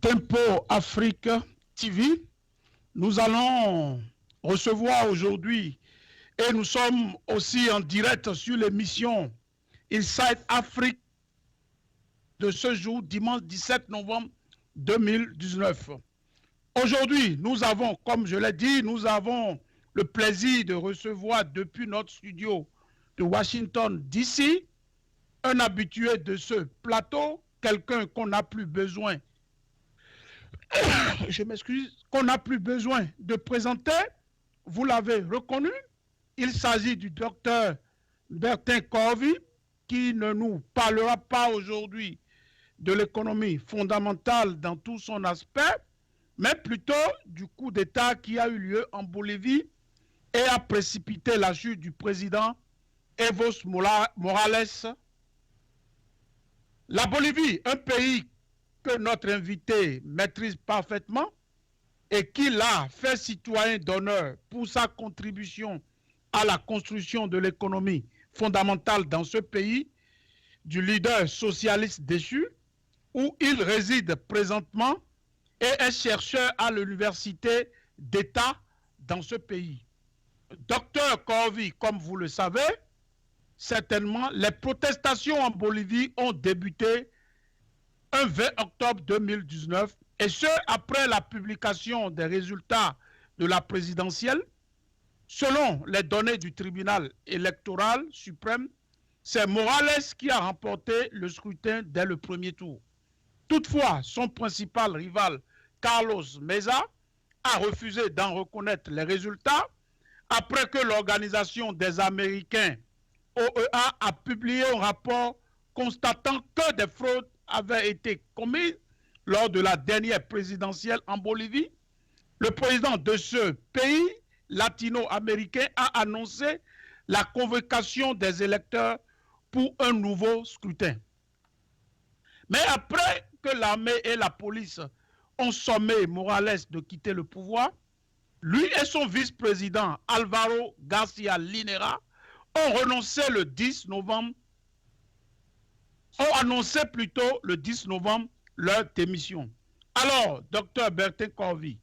Tempo Afrique TV. Nous allons recevoir aujourd'hui et nous sommes aussi en direct sur l'émission Inside Afrique de ce jour, dimanche 17 novembre 2019. Aujourd'hui, nous avons, comme je l'ai dit, nous avons le plaisir de recevoir depuis notre studio de Washington, D.C., un habitué de ce plateau, quelqu'un qu'on n'a plus besoin, je m'excuse, qu'on n'a plus besoin de présenter. Vous l'avez reconnu, il s'agit du docteur Bertin Corvi, qui ne nous parlera pas aujourd'hui de l'économie fondamentale dans tout son aspect, mais plutôt du coup d'État qui a eu lieu en Bolivie et a précipité la chute du président Evo Morales. La Bolivie, un pays que notre invité maîtrise parfaitement et qui l'a fait citoyen d'honneur pour sa contribution à la construction de l'économie fondamentale dans ce pays, du leader socialiste déchu, où il réside présentement et est chercheur à l'université d'État dans ce pays. Docteur Corvi, comme vous le savez, certainement, les protestations en Bolivie ont débuté un 20 octobre 2019, et ce, après la publication des résultats de la présidentielle. Selon les données du tribunal électoral suprême, c'est Morales qui a remporté le scrutin dès le premier tour. Toutefois, son principal rival, Carlos Mesa, a refusé d'en reconnaître les résultats après que l'Organisation des Américains, OEA, a publié un rapport constatant que des fraudes avaient été commises lors de la dernière présidentielle en Bolivie. Le président de ce pays latino-américain a annoncé la convocation des électeurs pour un nouveau scrutin. Mais après que l'armée et la police ont sommé Morales de quitter le pouvoir, lui et son vice-président Alvaro Garcia Linera ont renoncé le 10 novembre, ont annoncé plutôt le 10 novembre leur démission. Alors, docteur Bertin Corvi,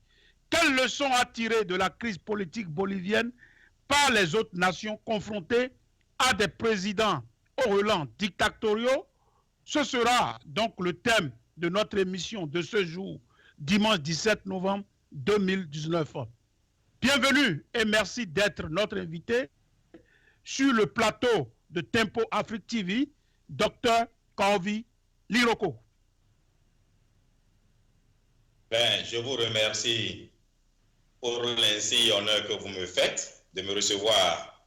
quelles leçons à tirer de la crise politique bolivienne par les autres nations confrontées à des présidents au relents dictatoriaux? Ce sera donc le thème de notre émission de ce jour, dimanche 17 novembre 2019. Bienvenue et merci d'être notre invité sur le plateau de Tempo Afrique TV, Dr Corvi Liroko. Je vous remercie pour l'insi honneur que vous me faites de me recevoir,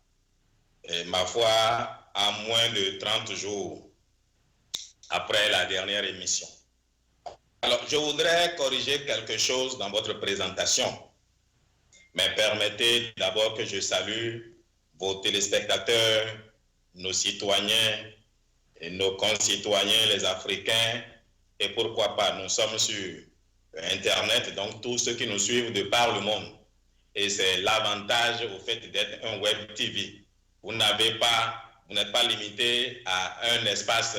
ma foi, à moins de 30 jours après la dernière émission. Alors, je voudrais corriger quelque chose dans votre présentation. Mais permettez d'abord que je salue vos téléspectateurs, nos citoyens et nos concitoyens, les Africains, et pourquoi pas, nous sommes sur Internet, donc tous ceux qui nous suivent de par le monde. Et c'est l'avantage au fait d'être un web TV. Vous n'êtes pas limité à un espace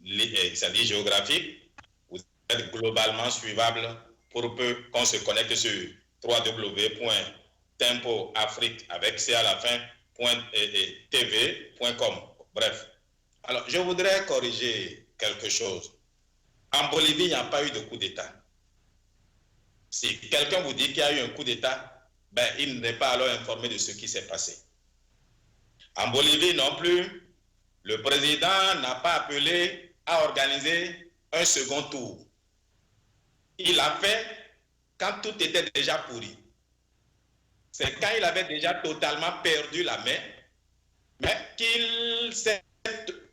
géographique. Vous êtes globalement suivable pour peu qu'on se connecte sur www.tempoafrique avec C à la fin, .tv.com. Bref. Alors, je voudrais corriger quelque chose. En Bolivie, il n'y a pas eu de coup d'État. Si quelqu'un vous dit qu'il y a eu un coup d'État, il n'est pas alors informé de ce qui s'est passé. En Bolivie non plus, le président n'a pas appelé à organiser un second tour. Il l'a fait quand tout était déjà pourri. C'est quand il avait déjà totalement perdu la main, mais qu'il s'est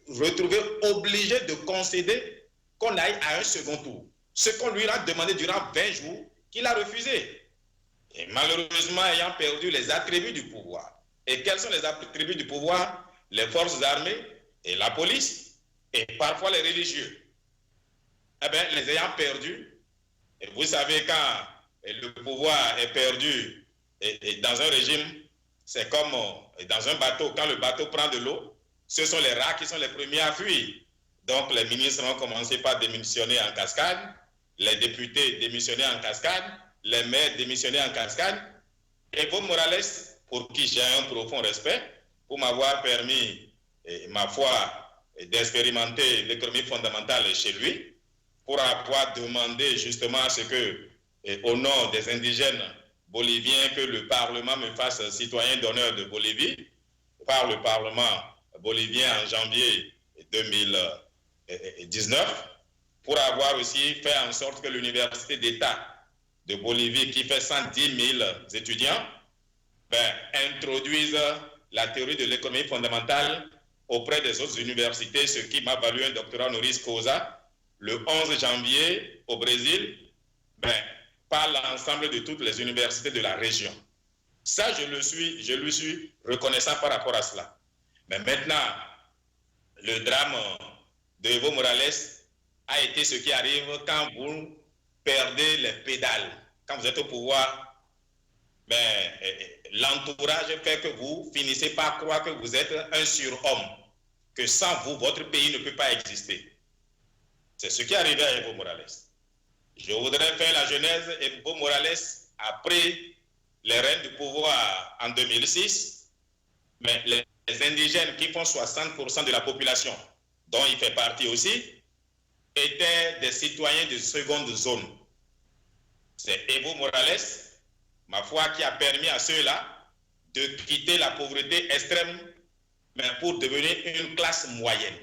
retrouvé obligé de concéder qu'on aille à un second tour. Ce qu'on lui a demandé durant 20 jours, qu'il a refusé. Et malheureusement, ayant perdu les attributs du pouvoir. Et quels sont les attributs du pouvoir? Les forces armées et la police, et parfois les religieux. Les ayant perdus, et vous savez, quand le pouvoir est perdu et dans un régime, c'est comme dans un bateau, quand le bateau prend de l'eau, ce sont les rats qui sont les premiers à fuir. Donc les ministres ont commencé par démissionner en cascade, les députés démissionnaient en cascade, les maires démissionnaient en cascade. Evo Morales, pour qui j'ai un profond respect, pour m'avoir permis, ma foi, d'expérimenter l'économie fondamentale chez lui, pour avoir demandé justement à ce que, au nom des indigènes boliviens, que le Parlement me fasse citoyen d'honneur de Bolivie, par le Parlement bolivien en janvier 2019, pour avoir aussi fait en sorte que l'Université d'État de Bolivie, qui fait 110 000 étudiants, introduise la théorie de l'économie fondamentale auprès des autres universités, ce qui m'a valu un doctorat honoris causa le 11 janvier au Brésil, par l'ensemble de toutes les universités de la région. Ça, je lui suis reconnaissant par rapport à cela. Mais maintenant, le drame de Evo Morales a été ce qui arrive quand vous perdez les pédales. Quand vous êtes au pouvoir, l'entourage fait que vous finissez par croire que vous êtes un surhomme, que sans vous, votre pays ne peut pas exister. C'est ce qui est arrivé à Evo Morales. Je voudrais faire la genèse. Evo Morales a pris les rênes du pouvoir en 2006, mais les indigènes qui font 60% de la population, dont il fait partie aussi, étaient des citoyens de seconde zone. C'est Evo Morales, ma foi, qui a permis à ceux-là de quitter la pauvreté extrême, mais pour devenir une classe moyenne.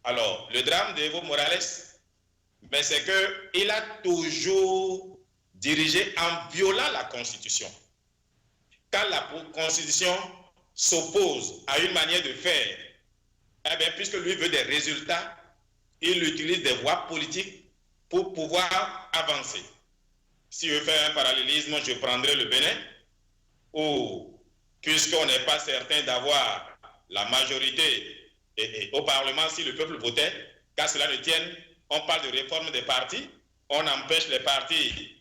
Alors, le drame d'Evo Morales, c'est qu'il a toujours dirigé en violant la Constitution. Quand la Constitution s'oppose à une manière de faire, puisque lui veut des résultats, il utilise des voies politiques pour pouvoir avancer. Si je fais un parallélisme, je prendrai le Bénin, où, puisqu'on n'est pas certain d'avoir la majorité au Parlement si le peuple votait, qu'à cela ne tienne, on parle de réforme des partis, on empêche les partis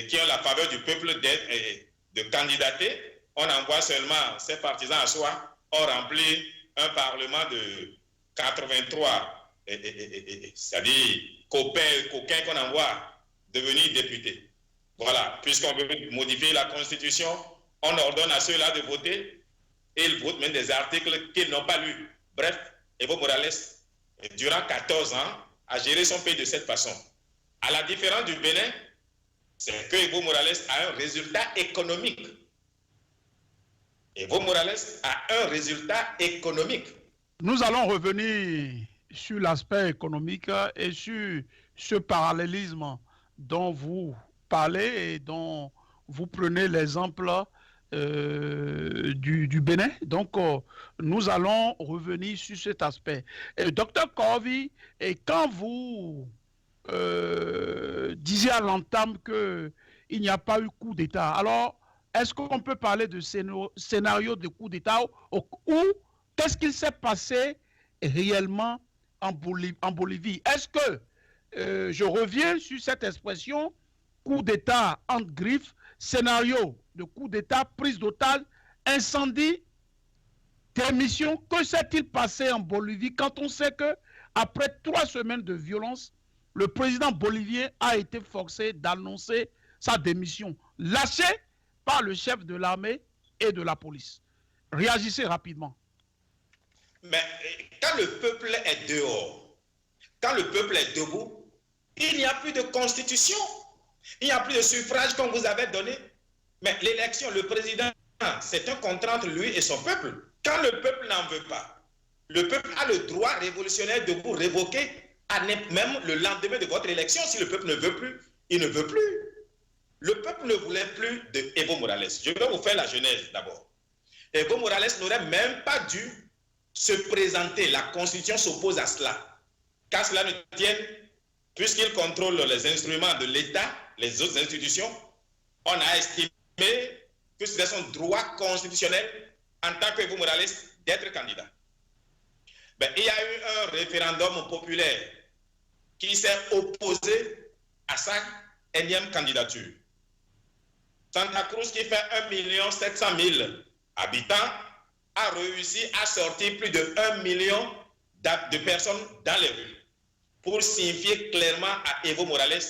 qui ont la faveur du peuple de candidater, on envoie seulement ses partisans à soi, on remplit un Parlement de 83, c'est-à-dire coquins qu'on envoie devenir députés. Voilà, puisqu'on veut modifier la Constitution, on ordonne à ceux-là de voter et ils votent même des articles qu'ils n'ont pas lus. Bref, Evo Morales, durant 14 ans, a géré son pays de cette façon. À la différence du Bénin, c'est que Evo Morales a un résultat économique. Evo Morales a un résultat économique. Nous allons revenir sur l'aspect économique et sur ce parallélisme dont vous parlez et dont vous prenez l'exemple du Bénin. Donc, nous allons revenir sur cet aspect. Docteur Corvi, et quand vous disiez à l'entame qu'il n'y a pas eu coup d'État, alors est-ce qu'on peut parler de scénario de coup d'État ou qu'est-ce qu'il s'est passé réellement en Bolivie? Est-ce que, je reviens sur cette expression, coup d'État entre griffes, scénario de coup d'État, prise d'otage, incendie, démission, que s'est-il passé en Bolivie quand on sait que après 3 semaines de violence, le président bolivien a été forcé d'annoncer sa démission, lâché par le chef de l'armée et de la police? Réagissez rapidement. Mais quand le peuple est dehors, quand le peuple est debout, il n'y a plus de constitution, il n'y a plus de suffrage qu'on vous avait donné. Mais l'élection, le président, c'est un contrat entre lui et son peuple. Quand le peuple n'en veut pas, le peuple a le droit révolutionnaire de vous révoquer même le lendemain de votre élection. Si le peuple ne veut plus, il ne veut plus. Le peuple ne voulait plus de Evo Morales. Je vais vous faire la genèse d'abord. Evo Morales n'aurait même pas dû se présenter. La Constitution s'oppose à cela. Qu'à cela ne tienne, puisqu'il contrôle les instruments de l'État, les autres institutions, on a estimé que c'était son droit constitutionnel en tant qu'Evo Morales d'être candidat. Il y a eu un référendum populaire qui s'est opposé à sa énième candidature. Santa Cruz, qui fait 1 700 000 habitants, a réussi à sortir plus de 1 million de personnes dans les rues pour signifier clairement à Evo Morales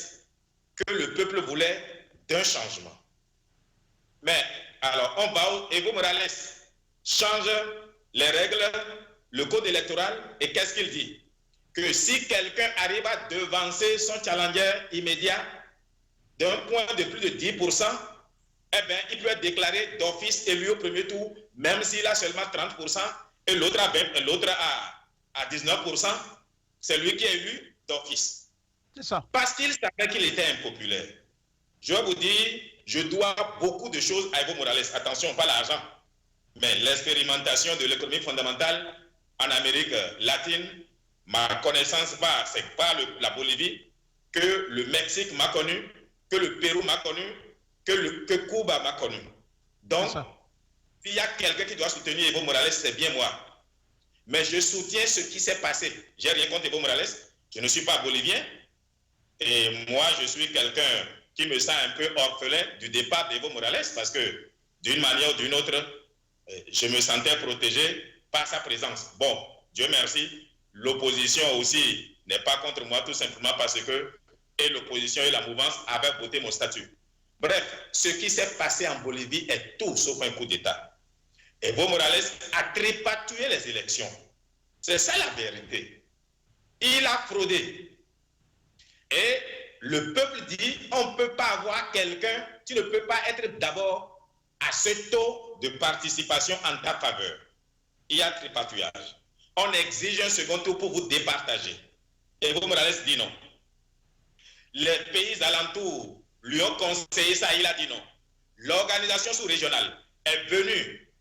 que le peuple voulait d'un changement. Mais alors, on va où Evo Morales change les règles, le code électoral, et qu'est-ce qu'il dit? Que si quelqu'un arrive à devancer son challenger immédiat d'un point de plus de 10%, eh bien, il peut être déclaré d'office élu au premier tour, même s'il a seulement 30%, et l'autre à 19%, c'est lui qui est élu d'office. C'est ça. Parce qu'il savait qu'il était impopulaire. Je vais vous dire, je dois beaucoup de choses à Evo Morales. Attention, pas l'argent, mais l'expérimentation de l'économie fondamentale en Amérique latine, ma connaissance, c'est pas la Bolivie, que le Mexique m'a connu, que le Pérou m'a connu, que Cuba m'a connu. Donc, s'il y a quelqu'un qui doit soutenir Evo Morales, c'est bien moi. Mais je soutiens ce qui s'est passé. J'ai rien contre Evo Morales. Je ne suis pas bolivien. Et moi, je suis quelqu'un qui me sent un peu orphelin du départ d'Evo Morales parce que, d'une manière ou d'une autre, je me sentais protégé par sa présence. Bon, Dieu merci, l'opposition aussi n'est pas contre moi, tout simplement parce que et l'opposition et la mouvance avaient voté mon statut. Bref, ce qui s'est passé en Bolivie est tout sauf un coup d'État. Evo Morales a trépatouillé les élections. C'est ça la vérité. Il a fraudé. Et le peuple dit, on ne peut pas avoir quelqu'un, tu ne peux pas être d'abord à ce taux de participation en ta faveur. Il y a trépatouillage. On exige un second tour pour vous départager. Evo Morales dit non. Les pays alentours lui ont conseillé ça, il a dit non. L'organisation sous-régionale est venue,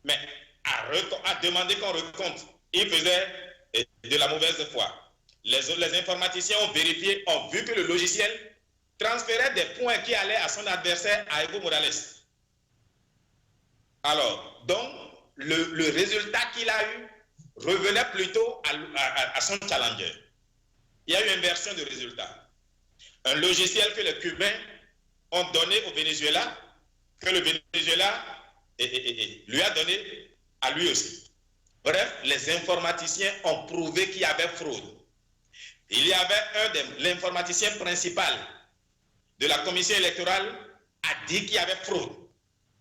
mais a demandé qu'on recompte. Il faisait de la mauvaise foi. Les informaticiens ont vérifié, ont vu que le logiciel transférait des points qui allaient à son adversaire, à Evo Morales. Alors, donc, le résultat qu'il a eu revenait plutôt à son challenger. Il y a eu une inversion de résultat. Un logiciel que les Cubains ont donné au Venezuela, que le Venezuela lui a donné à lui aussi. Bref, les informaticiens ont prouvé qu'il y avait fraude. Il y avait l'informaticien principal de la commission électorale a dit qu'il y avait fraude.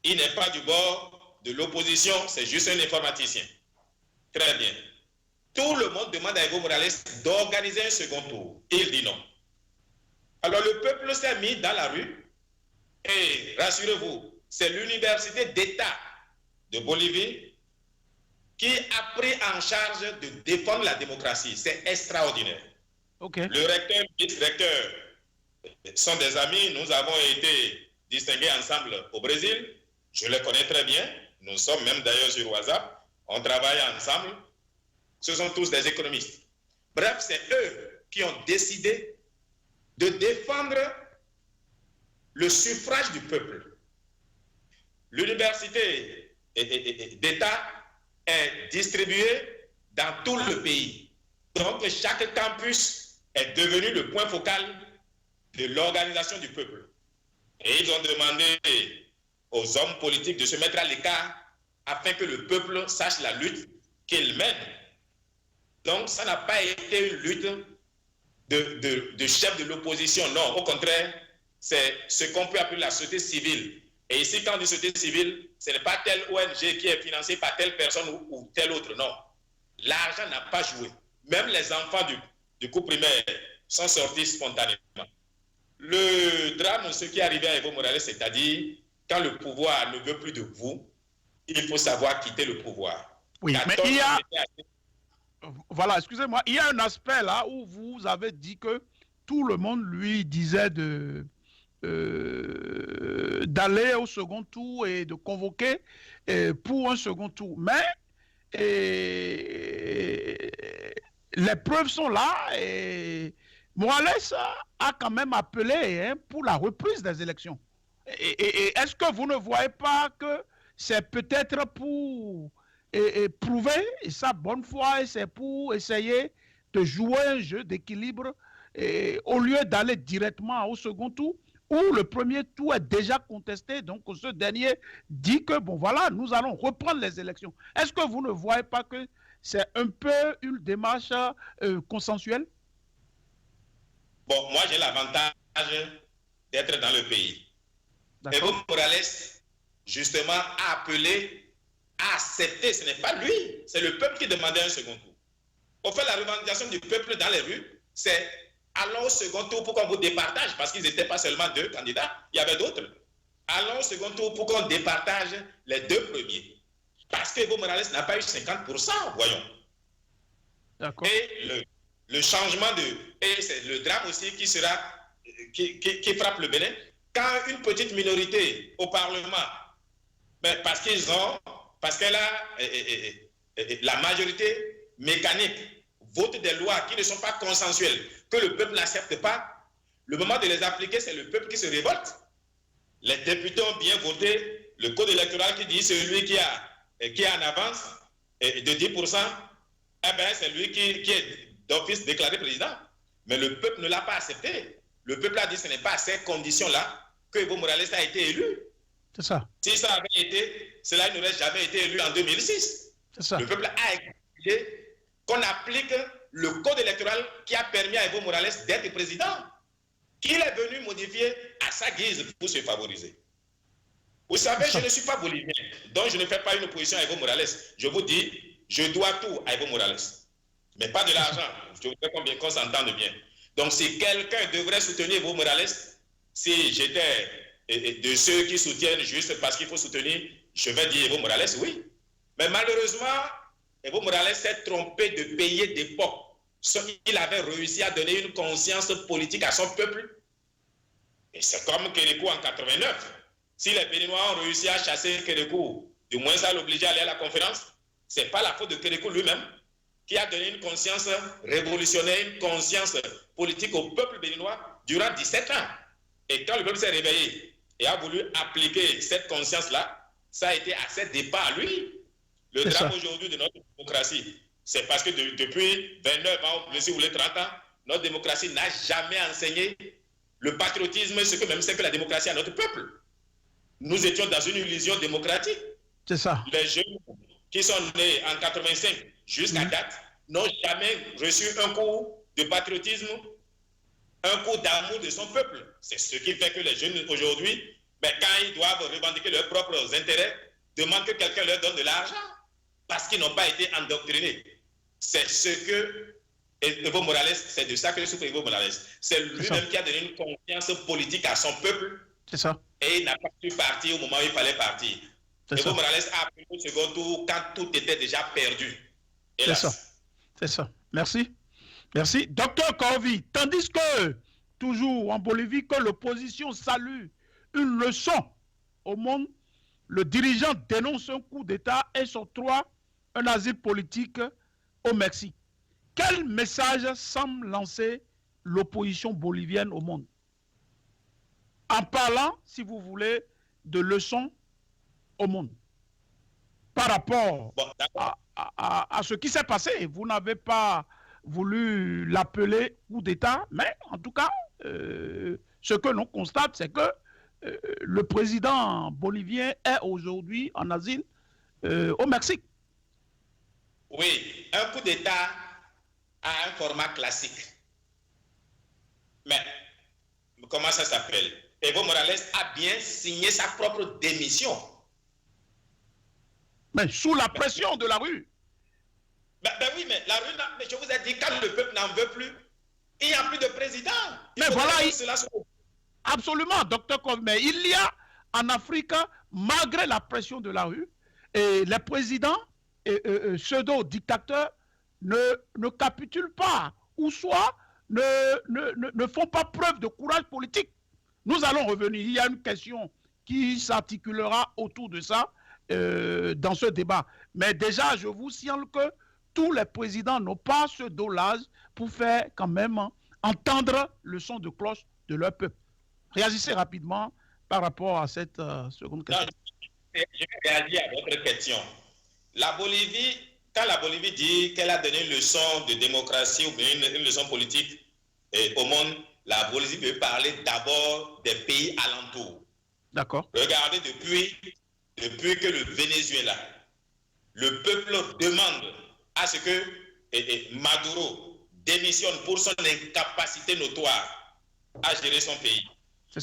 Il n'est pas du bord de l'opposition, c'est juste un informaticien. Très bien. Tout le monde demande à Evo Morales d'organiser un second tour. Il dit non. Alors le peuple s'est mis dans la rue et rassurez-vous, c'est l'université d'État de Bolivie qui a pris en charge de défendre la démocratie. C'est extraordinaire. Okay. Le recteur et le vice-recteur sont des amis. Nous avons été distingués ensemble au Brésil. Je les connais très bien. Nous sommes même d'ailleurs sur WhatsApp. On travaille ensemble. Ce sont tous des économistes. Bref, c'est eux qui ont décidé de défendre le suffrage du peuple. L'université d'État est distribuée dans tout le pays. Donc, chaque campus est devenu le point focal de l'organisation du peuple. Et ils ont demandé aux hommes politiques de se mettre à l'écart afin que le peuple sache la lutte qu'ils mènent. Donc, ça n'a pas été une lutte de chef de l'opposition. Non, au contraire, c'est ce qu'on peut appeler la société civile. Et ici, quand on dit société civile, ce n'est pas telle ONG qui est financée par telle personne ou telle autre, non. L'argent n'a pas joué. Même les enfants du cours primaire sont sortis spontanément. Le drame, ce qui est arrivé à Evo Morales, c'est-à-dire, quand le pouvoir ne veut plus de vous, il faut savoir quitter le pouvoir. Oui, mais il y a... Voilà, excusez-moi, il y a un aspect là où vous avez dit que tout le monde lui disait d'aller au second tour et de convoquer pour un second tour. Mais les preuves sont là et Morales a quand même appelé pour la reprise des élections. Et est-ce que vous ne voyez pas que c'est peut-être pour prouver sa bonne foi et c'est pour essayer de jouer un jeu d'équilibre au lieu d'aller directement au second tour où le premier tour est déjà contesté, donc ce dernier dit que bon voilà, nous allons reprendre les élections. Est-ce que vous ne voyez pas que c'est un peu une démarche consensuelle? Bon, moi, j'ai l'avantage d'être dans le pays. Evo Morales, justement, a appelé à accepter. Ce n'est pas lui, c'est le peuple qui demandait un second tour. On fait la revendication du peuple dans les rues, c'est allons au second tour pour qu'on vous départage, parce qu'ils n'étaient pas seulement 2 candidats, il y avait d'autres. Allons au second tour pour qu'on départage les 2 premiers. Parce que Evo Morales n'a pas eu 50%, voyons. Et le changement et c'est le drame aussi qui frappe le Bénin, quand une petite minorité au Parlement, parce qu'elle a la majorité mécanique, vote des lois qui ne sont pas consensuelles, que le peuple n'accepte pas, le moment de les appliquer, c'est le peuple qui se révolte. Les députés ont bien voté le code électoral qui dit celui qui est en avance de 10%, c'est lui qui est d'office déclaré président. Mais le peuple ne l'a pas accepté. Le peuple a dit que ce n'est pas à ces conditions-là que Evo Morales a été élu. C'est ça. Si ça avait été, cela n'aurait jamais été élu en 2006. C'est ça. Le peuple a exigé qu'on applique le code électoral qui a permis à Evo Morales d'être président, qu'il est venu modifier à sa guise pour se favoriser. Vous savez, je ne suis pas bolivien, donc je ne fais pas une opposition à Evo Morales. Je vous dis, je dois tout à Evo Morales, mais pas de l'argent. Je voudrais qu'on s'entende bien. Donc, si quelqu'un devrait soutenir Evo Morales, si j'étais de ceux qui soutiennent juste parce qu'il faut soutenir, je vais dire Evo Morales, oui. Mais malheureusement, Evo Morales s'est trompé de pays d'époque. Il avait réussi à donner une conscience politique à son peuple. Et c'est comme Kérékou en 89. Si les Béninois ont réussi à chasser Kérékou, du moins ça l'obligeait à aller à la conférence, ce n'est pas la faute de Kérékou lui-même qui a donné une conscience révolutionnaire, une conscience politique au peuple béninois durant 17 ans. Et quand le peuple s'est réveillé et a voulu appliquer cette conscience-là, ça a été à ses dépens à lui. Le drame aujourd'hui de notre démocratie, c'est parce que depuis 29 ans, si vous voulez 30 ans, notre démocratie n'a jamais enseigné le patriotisme, ce que même c'est que la démocratie à notre peuple. Nous étions dans une illusion démocratique. C'est ça. Les jeunes qui sont nés en 85 jusqu'à date n'ont jamais reçu un coup de patriotisme, un coup d'amour de son peuple. C'est ce qui fait que les jeunes aujourd'hui, quand ils doivent revendiquer leurs propres intérêts, demandent que quelqu'un leur donne de l'argent parce qu'ils n'ont pas été endoctrinés. C'est ce que Evo Morales, c'est de ça que souffre Evo Morales. C'est lui-même qui a donné une confiance politique à son peuple. C'est ça. Et il n'a pas pu partir au moment où il fallait partir. Evo Morales a appelé au second tour quand tout était déjà perdu. C'est ça. C'est ça. Merci. Merci. Docteur Corvi, tandis que, toujours en Bolivie, que l'opposition salue une leçon au monde, le dirigeant dénonce un coup d'État et s'octroie un asile politique au Mexique. Quel message semble lancer l'opposition bolivienne au monde? En parlant, si vous voulez, de leçons au monde. Par rapport à ce qui s'est passé. Vous n'avez pas voulu l'appeler coup d'État, mais en tout cas, ce que l'on constate, c'est que le président bolivien est aujourd'hui en asile au Mexique. Oui, un coup d'État a un format classique. Mais, comment ça s'appelle? Evo Morales a bien signé sa propre démission. Mais sous la pression de la rue. Oui, mais la rue, mais je vous ai dit, quand le peuple n'en veut plus, il n'y a plus de président. Mais voilà, absolument, docteur Kov, mais il y a en Afrique, malgré la pression de la rue, et les présidents pseudo-dictateurs ne capitulent pas, ou soit ne font pas preuve de courage politique. Nous allons revenir. Il y a une question qui s'articulera autour de ça dans ce débat. Mais déjà, je vous signale que tous les présidents n'ont pas ce dosage pour faire quand même entendre le son de cloche de leur peuple. Réagissez rapidement par rapport à cette seconde question. Non, je vais réagir à votre question. La Bolivie, quand la Bolivie dit qu'elle a donné une leçon de démocratie ou bien une leçon politique au monde, la Bolivie veut parler d'abord des pays alentours. D'accord. Regardez, depuis que le Venezuela, le peuple demande à ce que Maduro démissionne pour son incapacité notoire à gérer son pays.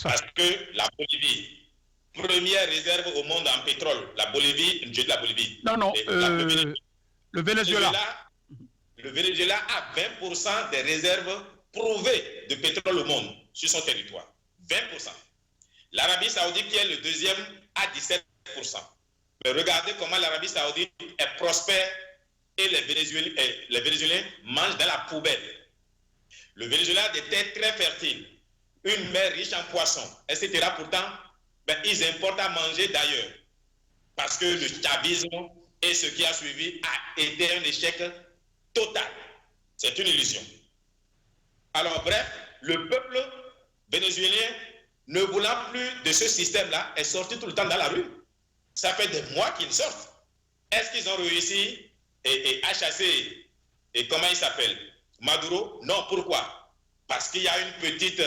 Parce que la Bolivie, première réserve au monde en pétrole, la Bolivie, je dis la Bolivie. Non, non, le Venezuela. Le Venezuela a 20% des réserves prouvées de pétrole au monde sur son territoire. 20%. L'Arabie Saoudite, qui est le deuxième, a 17%. Mais regardez comment l'Arabie Saoudite est prospère et les Vénézuéliens mangent dans la poubelle. Le Venezuela a des terres très fertiles, une mer riche en poissons, etc. Pourtant, ils importent à manger d'ailleurs. Parce que le chavisme et ce qui a suivi a été un échec total. C'est une illusion. Alors bref, le peuple vénézuélien, ne voulant plus de ce système-là, est sorti tout le temps dans la rue. Ça fait des mois qu'ils sortent. Est-ce qu'ils ont réussi à chasser, et comment il s'appelle, Maduro? Non, pourquoi? Parce qu'il y a une petite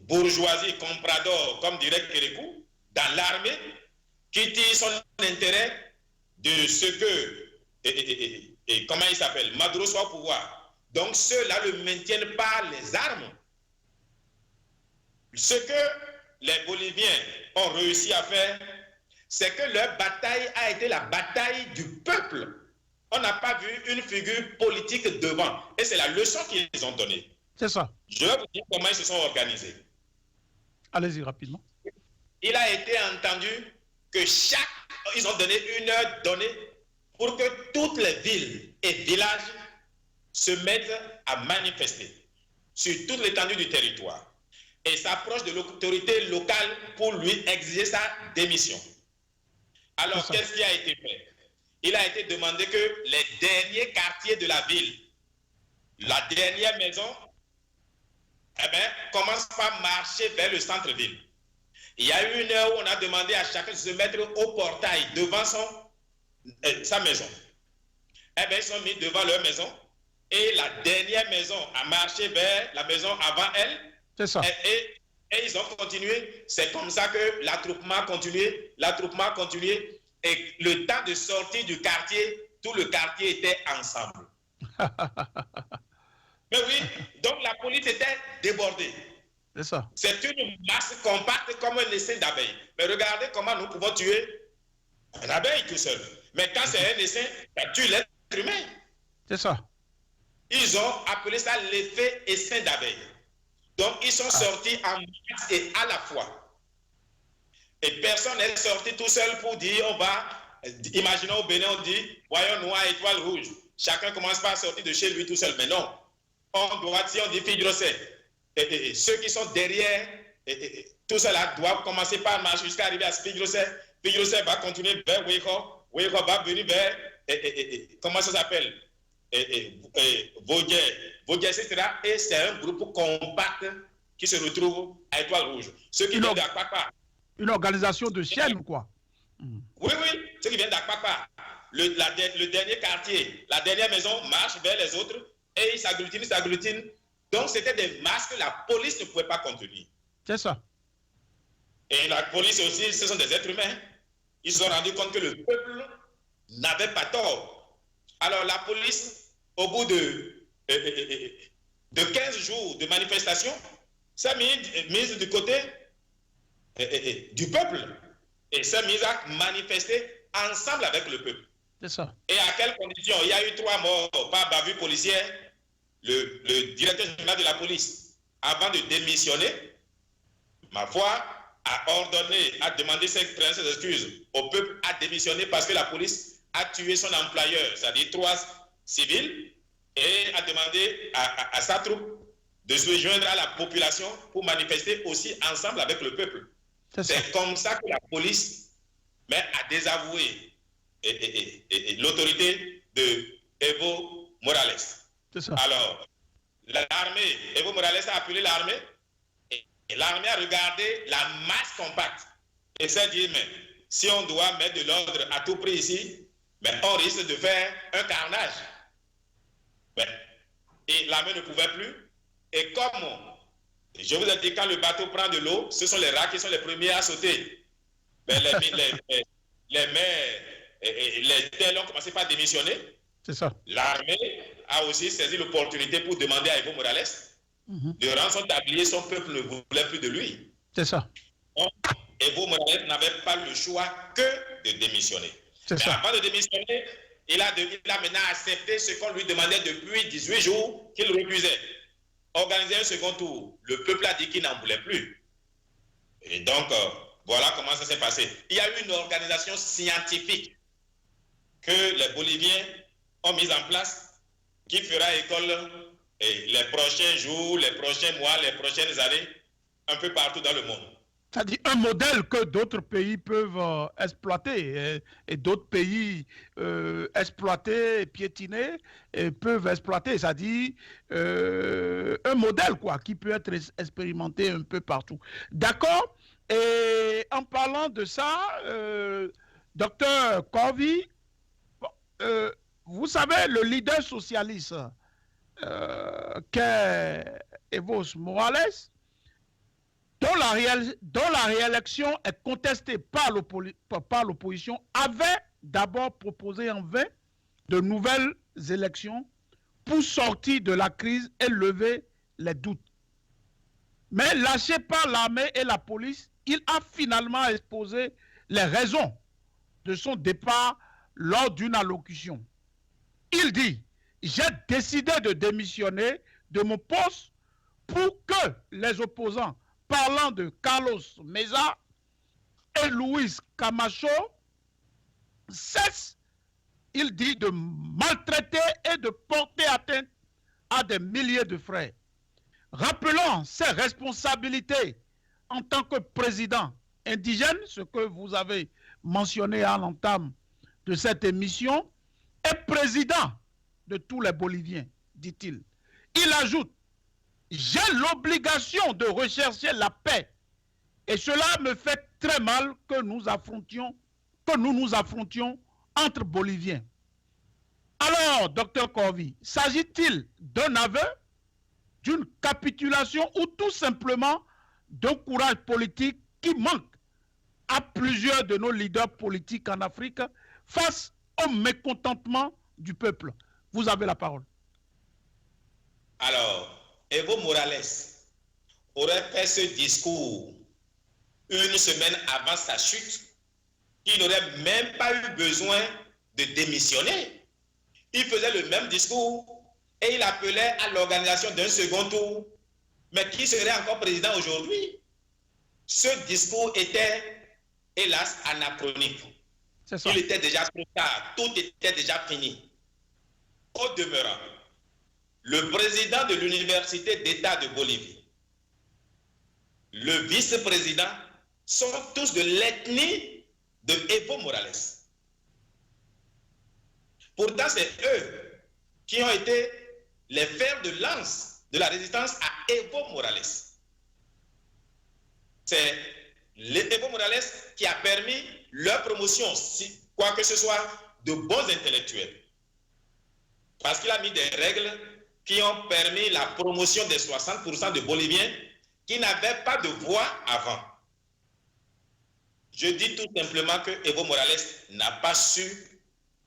bourgeoisie comprador, comme dirait Kérékou, dans l'armée, qui tire son intérêt de ce que, comment il s'appelle, Maduro soit au pouvoir. Donc ceux-là le maintiennent par les armes. Ce que les Boliviens ont réussi à faire, c'est que leur bataille a été la bataille du peuple. On n'a pas vu une figure politique devant. Et c'est la leçon qu'ils ont donnée. C'est ça. Je vais vous dire comment ils se sont organisés. Allez-y rapidement. Il a été entendu que ils ont donné une heure donnée pour que toutes les villes et villages se mettent à manifester sur toute l'étendue du territoire et s'approchent de l'autorité locale pour lui exiger sa démission. Alors, qu'est-ce qui a été fait? Il a été demandé que les derniers quartiers de la ville, la dernière maison, commencent par marcher vers le centre-ville. Il y a eu une heure où on a demandé à chacun de se mettre au portail devant sa maison. Ils sont mis devant leur maison et la dernière maison a marché vers la maison avant elle. C'est ça. Et ils ont continué. C'est comme ça que l'attroupement a continué. L'attroupement a continué. Et le temps de sortir du quartier, tout le quartier était ensemble. Mais oui, donc la police était débordée. C'est ça. C'est une masse compacte comme un essaim d'abeilles. Mais regardez comment nous pouvons tuer un abeille tout seul. Mais quand c'est un essaim, ça tue l'être humain. C'est ça. Ils ont appelé ça l'effet essaim d'abeille. Donc ils sont sortis en masse et à la fois. Et personne n'est sorti tout seul pour dire, on va, imaginons au Bénin, on dit, voyons noir, étoile rouge. Chacun commence par sortir de chez lui tout seul. Mais non, on doit, si on dit Fidrosset, et ceux qui sont derrière, tout cela doivent commencer par marcher jusqu'à arriver à Fidrosset. Fidrosset va continuer vers Weko, Weko va venir vers, comment ça s'appelle, Vaudier, etc. Et c'est un groupe compact qui se retrouve à Étoile Rouge. Ceux qui viennent d'Akpakpa. Une organisation de chaîne, quoi. Oui, ceux qui viennent d'Akpakpa. Le dernier quartier, la dernière maison marche vers les autres et ils s'agglutinent. Donc c'était des masses que la police ne pouvait pas contenir. C'est ça. Et la police aussi, ce sont des êtres humains. Ils se sont rendus compte que le peuple n'avait pas tort. Alors la police, au bout de 15 jours de manifestation, s'est mise du côté du peuple et s'est mise à manifester ensemble avec le peuple. C'est ça. Et à quelles conditions? Il y a eu 3 morts par bavure policière. Le directeur général de la police, avant de démissionner, ma foi, a ordonné, a demandé ses excuses au peuple, a démissionné parce que la police a tué son employeur, c'est-à-dire 3 civils, et a demandé à sa troupe de se joindre à la population pour manifester aussi ensemble avec le peuple. C'est comme ça que la police a désavoué l'autorité de Evo Morales. Alors, l'armée, Evo Morales a appelé l'armée et l'armée a regardé la masse compacte et s'est dit, mais si on doit mettre de l'ordre à tout prix ici, on risque de faire un carnage. Et l'armée ne pouvait plus. Et comme je vous ai dit, quand le bateau prend de l'eau, ce sont les rats qui sont les premiers à sauter. Les mères et les tels ont commencé par démissionner. C'est ça. L'armée a aussi saisi l'opportunité pour demander à Evo Morales de rendre son tablier, son peuple ne voulait plus de lui. C'est ça. Donc, Evo Morales n'avait pas le choix que de démissionner. Mais avant de démissionner, il a maintenant accepté ce qu'on lui demandait depuis 18 jours qu'il refusait. Organiser un second tour. Le peuple a dit qu'il n'en voulait plus. Et donc, voilà comment ça s'est passé. Il y a eu une organisation scientifique que les Boliviens ont mise en place qui fera école les prochains jours, les prochains mois, les prochaines années, un peu partout dans le monde. C'est-à-dire un modèle que d'autres pays peuvent exploiter et d'autres pays exploiter, piétiner et peuvent exploiter. C'est-à-dire un modèle quoi, qui peut être expérimenté un peu partout. D'accord. Et en parlant de ça, docteur Corvi, vous savez, le leader socialiste qu'est Evo Morales, dont la réélection est contestée par l'opposition, avait d'abord proposé en vain de nouvelles élections pour sortir de la crise et lever les doutes. Mais lâché par l'armée et la police, il a finalement exposé les raisons de son départ lors d'une allocution. Il dit « J'ai décidé de démissionner de mon poste pour que les opposants parlant de Carlos Mesa et Luis Camacho cessent, il dit, de maltraiter et de porter atteinte à des milliers de frères. Rappelant ses responsabilités en tant que président indigène, ce que vous avez mentionné à l'entame de cette émission, et président de tous les Boliviens, dit-il. Il ajoute, j'ai l'obligation de rechercher la paix et cela me fait très mal que nous nous affrontions entre Boliviens. Alors, docteur Corvi, s'agit-il d'un aveu, d'une capitulation ou tout simplement d'un courage politique qui manque à plusieurs de nos leaders politiques en Afrique face au mécontentement du peuple? Vous avez la parole. Alors, Evo Morales aurait fait ce discours une semaine avant sa chute, il n'aurait même pas eu besoin de démissionner. Il faisait le même discours et il appelait à l'organisation d'un second tour. Mais qui serait encore président aujourd'hui? Ce discours était, hélas, anachronique. Il était déjà trop tard, tout était déjà fini. Au demeurant, le président de l'Université d'État de Bolivie, le vice-président, sont tous de l'ethnie de Evo Morales. Pourtant, c'est eux qui ont été les fers de lance de la résistance à Evo Morales. C'est Evo Morales qui a permis leur promotion, quoi que ce soit, de bons intellectuels. Parce qu'il a mis des règles qui ont permis la promotion des 60% de Boliviens qui n'avaient pas de voix avant. Je dis tout simplement que Evo Morales n'a pas su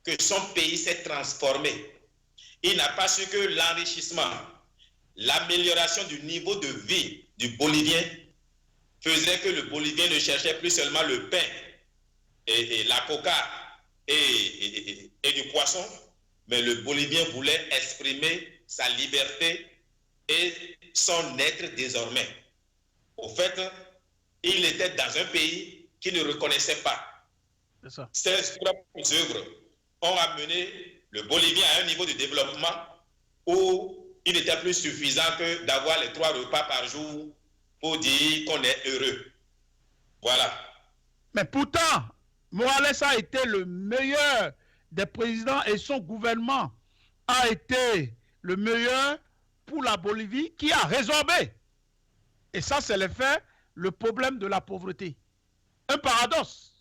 que son pays s'est transformé. Il n'a pas su que l'enrichissement, l'amélioration du niveau de vie du Bolivien faisait que le Bolivien ne cherchait plus seulement le pain et la coca et du poisson, mais le Bolivien voulait exprimer sa liberté et son être désormais. Au fait, il était dans un pays qui ne reconnaissait pas. Ses propres œuvres ont amené le Bolivien à un niveau de développement où il n'était plus suffisant que d'avoir les 3 repas par jour pour dire qu'on est heureux. Voilà. Mais pourtant, Morales a été le meilleur des présidents et son gouvernement a été le meilleur pour la Bolivie qui a résorbé. Et ça, c'est l'effet, le problème de la pauvreté. Un paradoxe.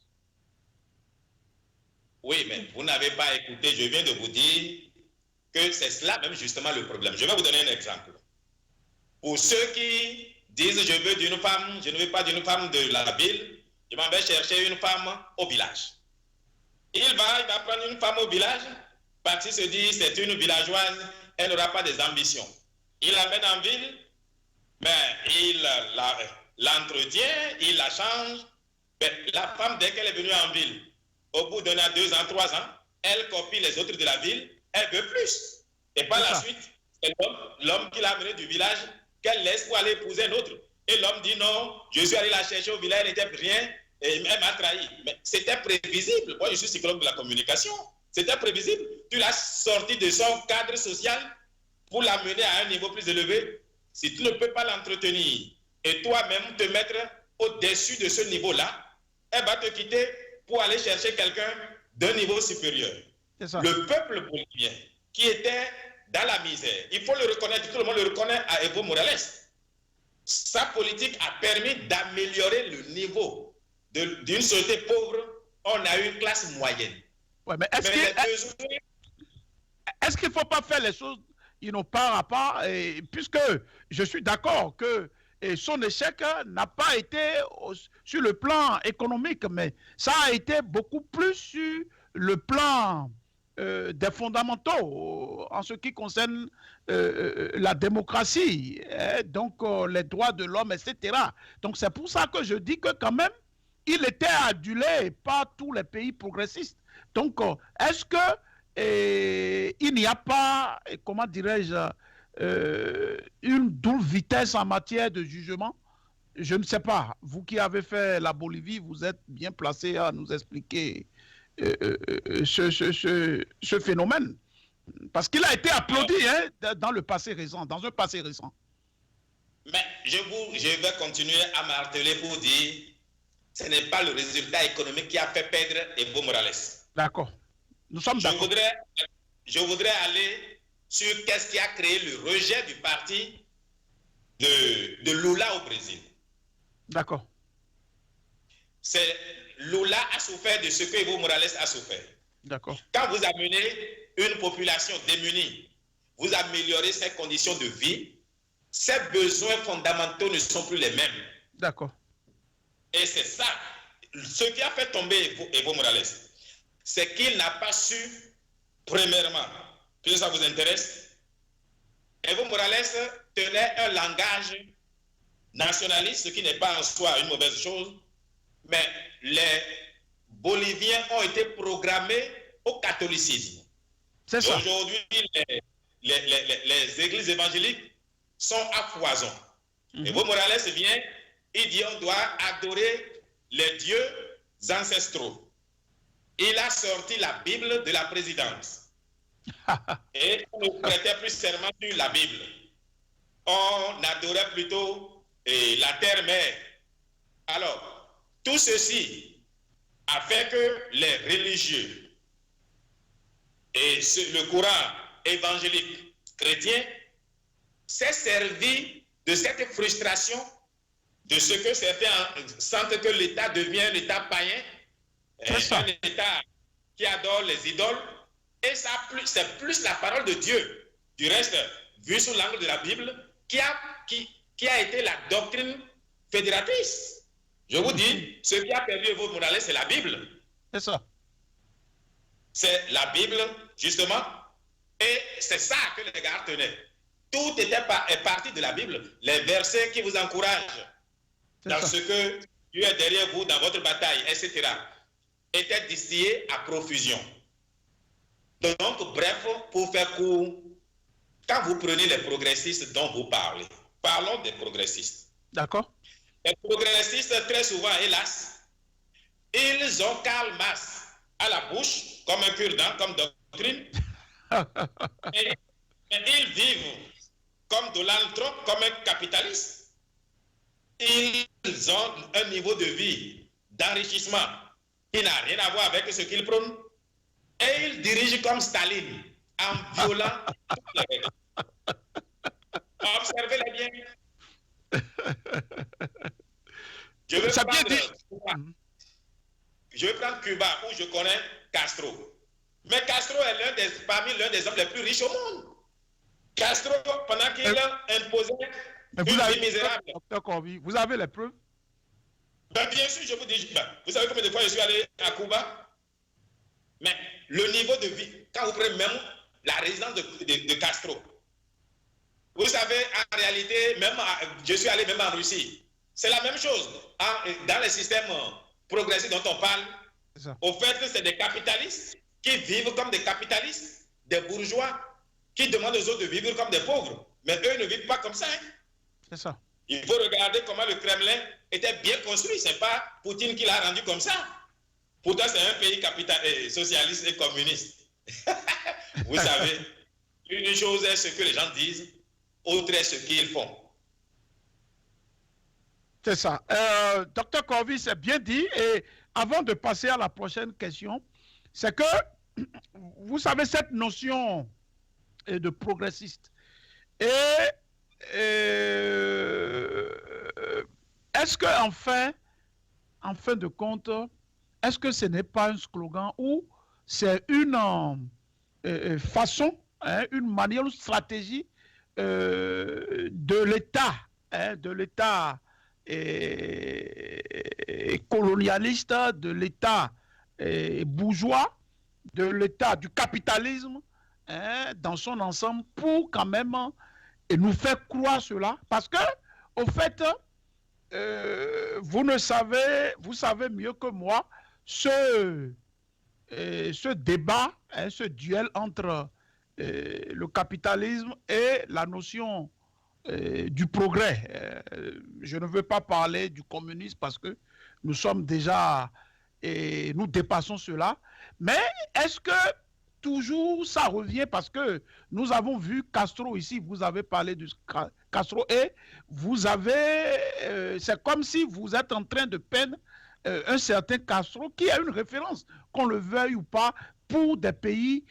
Oui, mais vous n'avez pas écouté, je viens de vous dire que c'est cela même justement le problème. Je vais vous donner un exemple. Pour ceux qui disent je veux d'une femme, je ne veux pas d'une femme de la ville, je m'en vais chercher une femme au village. Il va prendre une femme au village, Parti se dit, c'est une villageoise, elle n'aura pas des ambitions. Il l'amène en ville, mais il l'entretient, il la change. Mais la femme, dès qu'elle est venue en ville, au bout d'un an, 2 ans, 3 ans, elle copie les autres de la ville, elle veut plus. Et par la suite, c'est l'homme qui l'a amené du village qu'elle laisse pour aller épouser un autre. Et l'homme dit non, je suis allé la chercher au village, elle n'était rien, et elle m'a trahi. Mais c'était prévisible. Moi, je suis psychologue de la communication. C'était prévisible. Tu l'as sorti de son cadre social pour l'amener à un niveau plus élevé. Si tu ne peux pas l'entretenir et toi-même te mettre au-dessus de ce niveau-là, elle va te quitter pour aller chercher quelqu'un d'un niveau supérieur. Le peuple bolivien qui était dans la misère, il faut le reconnaître, tout le monde le reconnaît à Evo Morales. Sa politique a permis d'améliorer le niveau d'une société pauvre. On a une classe moyenne. Ouais, mais est-ce qu'il ne faut pas faire les choses par rapport, puisque je suis d'accord que son échec n'a pas été sur le plan économique, mais ça a été beaucoup plus sur le plan des fondamentaux en ce qui concerne la démocratie, donc les droits de l'homme, etc. Donc c'est pour ça que je dis que quand même, il était adulé par tous les pays progressistes. Donc, est-ce que il n'y a pas, comment dirais-je, une double vitesse en matière de jugement? Je ne sais pas. Vous qui avez fait la Bolivie, vous êtes bien placé à nous expliquer ce phénomène. Parce qu'il a été applaudi dans le passé récent, dans un passé récent. Mais je vais continuer à marteler pour dire ce n'est pas le résultat économique qui a fait perdre Evo Morales. D'accord. Nous sommes d'accord. Je voudrais aller sur qu'est-ce qui a créé le rejet du parti de Lula au Brésil. D'accord. C'est Lula a souffert de ce que Evo Morales a souffert. D'accord. Quand vous amenez une population démunie, vous améliorez ses conditions de vie, ses besoins fondamentaux ne sont plus les mêmes. D'accord. Et c'est ça, ce qui a fait tomber Evo Morales, c'est qu'il n'a pas su, premièrement, puisque ça vous intéresse, Evo Morales tenait un langage nationaliste, ce qui n'est pas en soi une mauvaise chose, mais les Boliviens ont été programmés au catholicisme. C'est ça. Aujourd'hui, les églises évangéliques sont à foison. Evo Morales vient, il dit on doit adorer les dieux ancestraux. Il a sorti la Bible de la présidence. Et on ne prêtait plus serment sur la Bible. On adorait plutôt la terre-mère. Alors, tout ceci a fait que les religieux et le courant évangélique chrétien s'est servi de cette frustration, de ce que certains sentent que l'État devient un État païen, un État qui adore les idoles, et c'est plus la parole de Dieu, du reste, vu sous l'angle de la Bible, qui a été la doctrine fédératrice. Je vous dis, ce qui a perdu Evo Morales, c'est la Bible. C'est ça. C'est la Bible, justement, et c'est ça que les gars tenaient. Tout est parti de la Bible. Les versets qui vous encouragent dans ce que Dieu est derrière vous, dans votre bataille, etc., étaient distillés à profusion. Donc, bref, pour faire court, quand vous prenez les progressistes dont vous parlez, parlons des progressistes. D'accord. Les progressistes, très souvent, hélas, ils ont Karl Marx à la bouche, comme un cure-dent, comme doctrine, et ils vivent comme Donald Trump, comme un capitaliste. Ils ont un niveau de vie, d'enrichissement, qui n'a rien à voir avec ce qu'ils prônent. Et ils dirigent comme Staline, en violant toutes les règles. Observez-les bien. Je vais prendre Cuba, où je connais Castro. Mais Castro est parmi l'un des hommes les plus riches au monde. Castro, pendant qu'il a imposé une vie misérable. Vous avez les preuves? Ben, bien sûr, je vous dis. Vous savez combien de fois je suis allé à Cuba? Mais le niveau de vie, quand vous prenez même la résidence de Castro, vous savez, en réalité, même je suis allé même en Russie, c'est la même chose. Dans les systèmes progressistes dont on parle, au fait, c'est des capitalistes qui vivent comme des capitalistes, des bourgeois qui demandent aux autres de vivre comme des pauvres. Mais eux ne vivent pas comme ça. Hein. C'est ça. Il faut regarder comment le Kremlin était bien construit. Ce n'est pas Poutine qui l'a rendu comme ça. Pourtant, c'est un pays socialiste et communiste. Vous savez, une chose est ce que les gens disent, autre est ce qu'ils font. C'est ça. Docteur Corvi, c'est bien dit. Et avant de passer à la prochaine question, c'est que, vous savez, cette notion de progressiste, est-ce qu'en fin de compte, est-ce que ce n'est pas un slogan ou c'est une façon, hein, une manière, une stratégie de l'État, hein, colonialiste, de l'État bourgeois, de l'État du capitalisme, hein, dans son ensemble, pour quand même nous faire croire cela, parce que au fait, vous savez mieux que moi ce débat, hein, ce duel entre le capitalisme et la notion du progrès. Je ne veux pas parler du communisme parce que nous sommes déjà et nous dépassons cela. Mais est-ce que toujours ça revient, parce que nous avons vu Castro ici, vous avez parlé de Castro et vous avez, c'est comme si vous êtes en train de peindre un certain Castro qui a une référence, qu'on le veuille ou pas, pour des pays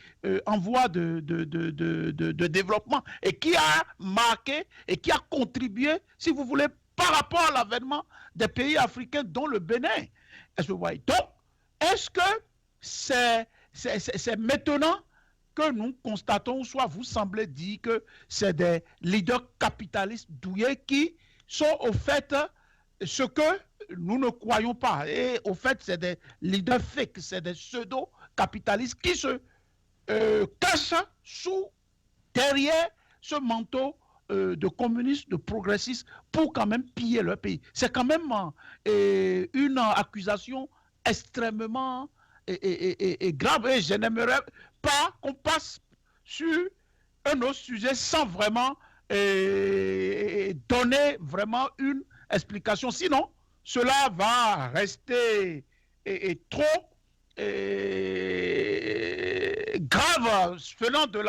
en voie de développement et qui a marqué et qui a contribué, si vous voulez, par rapport à l'avènement des pays africains, dont le Bénin. Est-ce que vous voyez? Donc, est-ce que c'est maintenant que nous constatons, soit vous semblez dire que c'est des leaders capitalistes douillés qui sont au fait ce que nous ne croyons pas. Et au fait, c'est des leaders fake, c'est des pseudo-capitalistes qui se cachent derrière ce manteau de communistes, de progressistes, pour quand même piller leur pays. C'est quand même une accusation extrêmement grave, et je n'aimerais pas qu'on passe sur un autre sujet sans vraiment donner vraiment une explication. Sinon, cela va rester trop grave venant de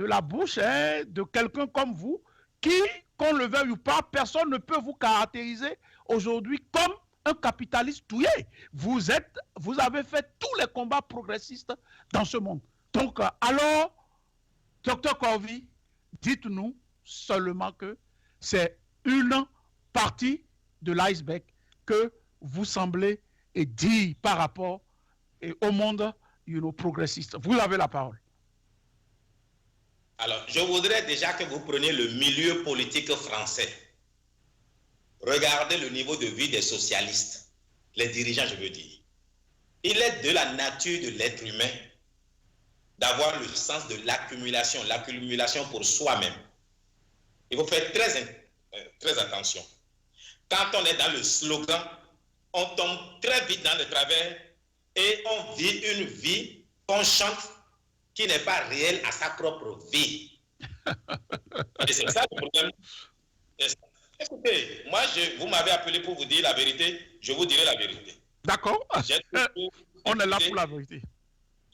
la bouche, hein, de quelqu'un comme vous, qui, qu'on le veuille ou pas, personne ne peut vous caractériser aujourd'hui comme un capitaliste douillet. Vous avez fait tous les combats progressistes dans ce monde. Donc, alors, docteur Corvi, dites-nous seulement que c'est une partie de l'iceberg que vous semblez dire par rapport au monde progressiste. Vous avez la parole. Alors, je voudrais déjà que vous preniez le milieu politique français. Regardez le niveau de vie des socialistes, les dirigeants, je veux dire. Il est de la nature de l'être humain d'avoir le sens de l'accumulation pour soi-même. Il faut faire très attention. Quand on est dans le slogan, on tombe très vite dans le travers et on vit une vie qu'on chante qui n'est pas réelle à sa propre vie. Et c'est ça le problème. Écoutez, moi, vous m'avez appelé pour vous dire la vérité, je vous dirai la vérité. D'accord. On est là pour la vérité.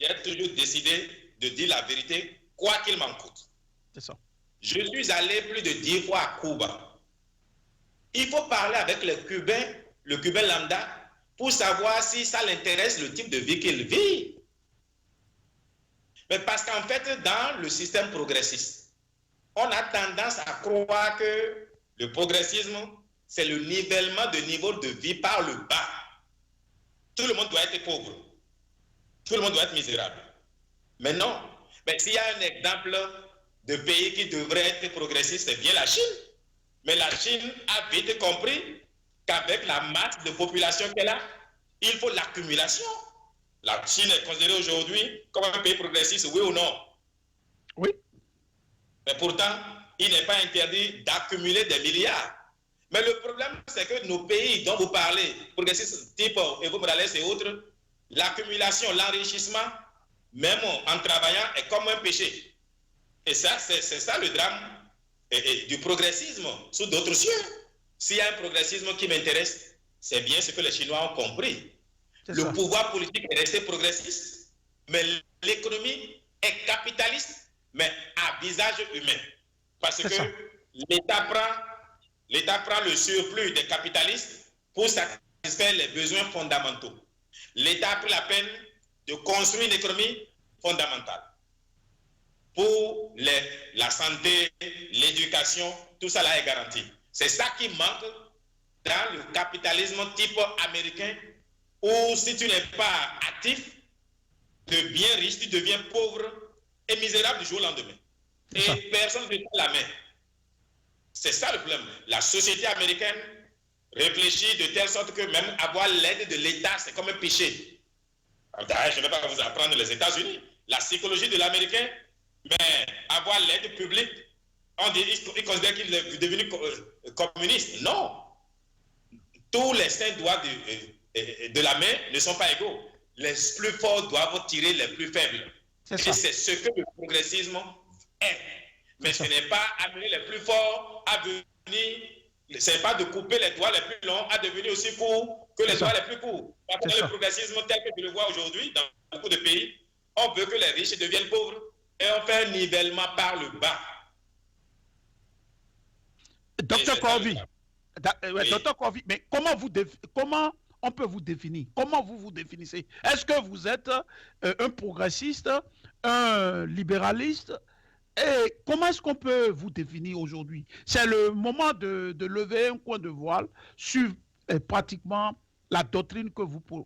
J'ai toujours décidé de dire la vérité, quoi qu'il m'en coûte. C'est ça. Je suis allé plus de 10 fois à Cuba. Il faut parler avec les Cubains, le Cubain lambda, pour savoir si ça l'intéresse le type de vie qu'il vit. Mais parce qu'en fait, dans le système progressiste, on a tendance à croire que le progressisme, c'est le nivellement de niveau de vie par le bas. Tout le monde doit être pauvre. Tout le monde doit être misérable. Mais non. Mais s'il y a un exemple de pays qui devrait être progressiste, c'est bien la Chine. Mais la Chine a vite compris qu'avec la masse de population qu'elle a, il faut l'accumulation. La Chine est considérée aujourd'hui comme un pays progressiste, oui ou non? Oui. Mais pourtant, il n'est pas interdit d'accumuler des milliards. Mais le problème, c'est que nos pays dont vous parlez, progressistes type Evo Morales et autres, l'accumulation, l'enrichissement, même en travaillant, est comme un péché. Et ça, c'est ça le drame du progressisme sous d'autres cieux. S'il y a un progressisme qui m'intéresse, c'est bien ce que les Chinois ont compris. Le pouvoir politique est resté progressiste, mais l'économie est capitaliste, mais à visage humain. Parce que l'État prend le surplus des capitalistes pour satisfaire les besoins fondamentaux. L'État a pris la peine de construire une économie fondamentale. Pour la santé, l'éducation, tout ça là est garanti. C'est ça qui manque dans le capitalisme type américain, où si tu n'es pas actif, tu deviens riche, tu deviens pauvre et misérable du jour au lendemain. Et personne ne te tend la main. C'est ça le problème. La société américaine réfléchit de telle sorte que même avoir l'aide de l'État, c'est comme un péché. Je ne vais pas vous apprendre les États-Unis. La psychologie de l'Américain, mais avoir l'aide publique, il considère qu'il est devenu communiste. Non. Tous les cinq doigts de la main ne sont pas égaux. Les plus forts doivent tirer les plus faibles. Et c'est ce que le progressisme est. Mais ce n'est pas amener les plus forts à venir, ce n'est pas de couper les doigts les plus longs à devenir aussi courts que les doigts les plus courts. Parce que le progressisme tel que je le vois aujourd'hui dans beaucoup de pays, on veut que les riches deviennent pauvres et on fait un nivellement par le bas. Docteur Corvi, Docteur Corvi, mais comment on peut vous définir? Comment vous vous définissez? Est-ce que vous êtes un progressiste, un libéraliste? Et comment est-ce qu'on peut vous définir aujourd'hui? C'est le moment de lever un coin de voile sur pratiquement la doctrine que vous prônez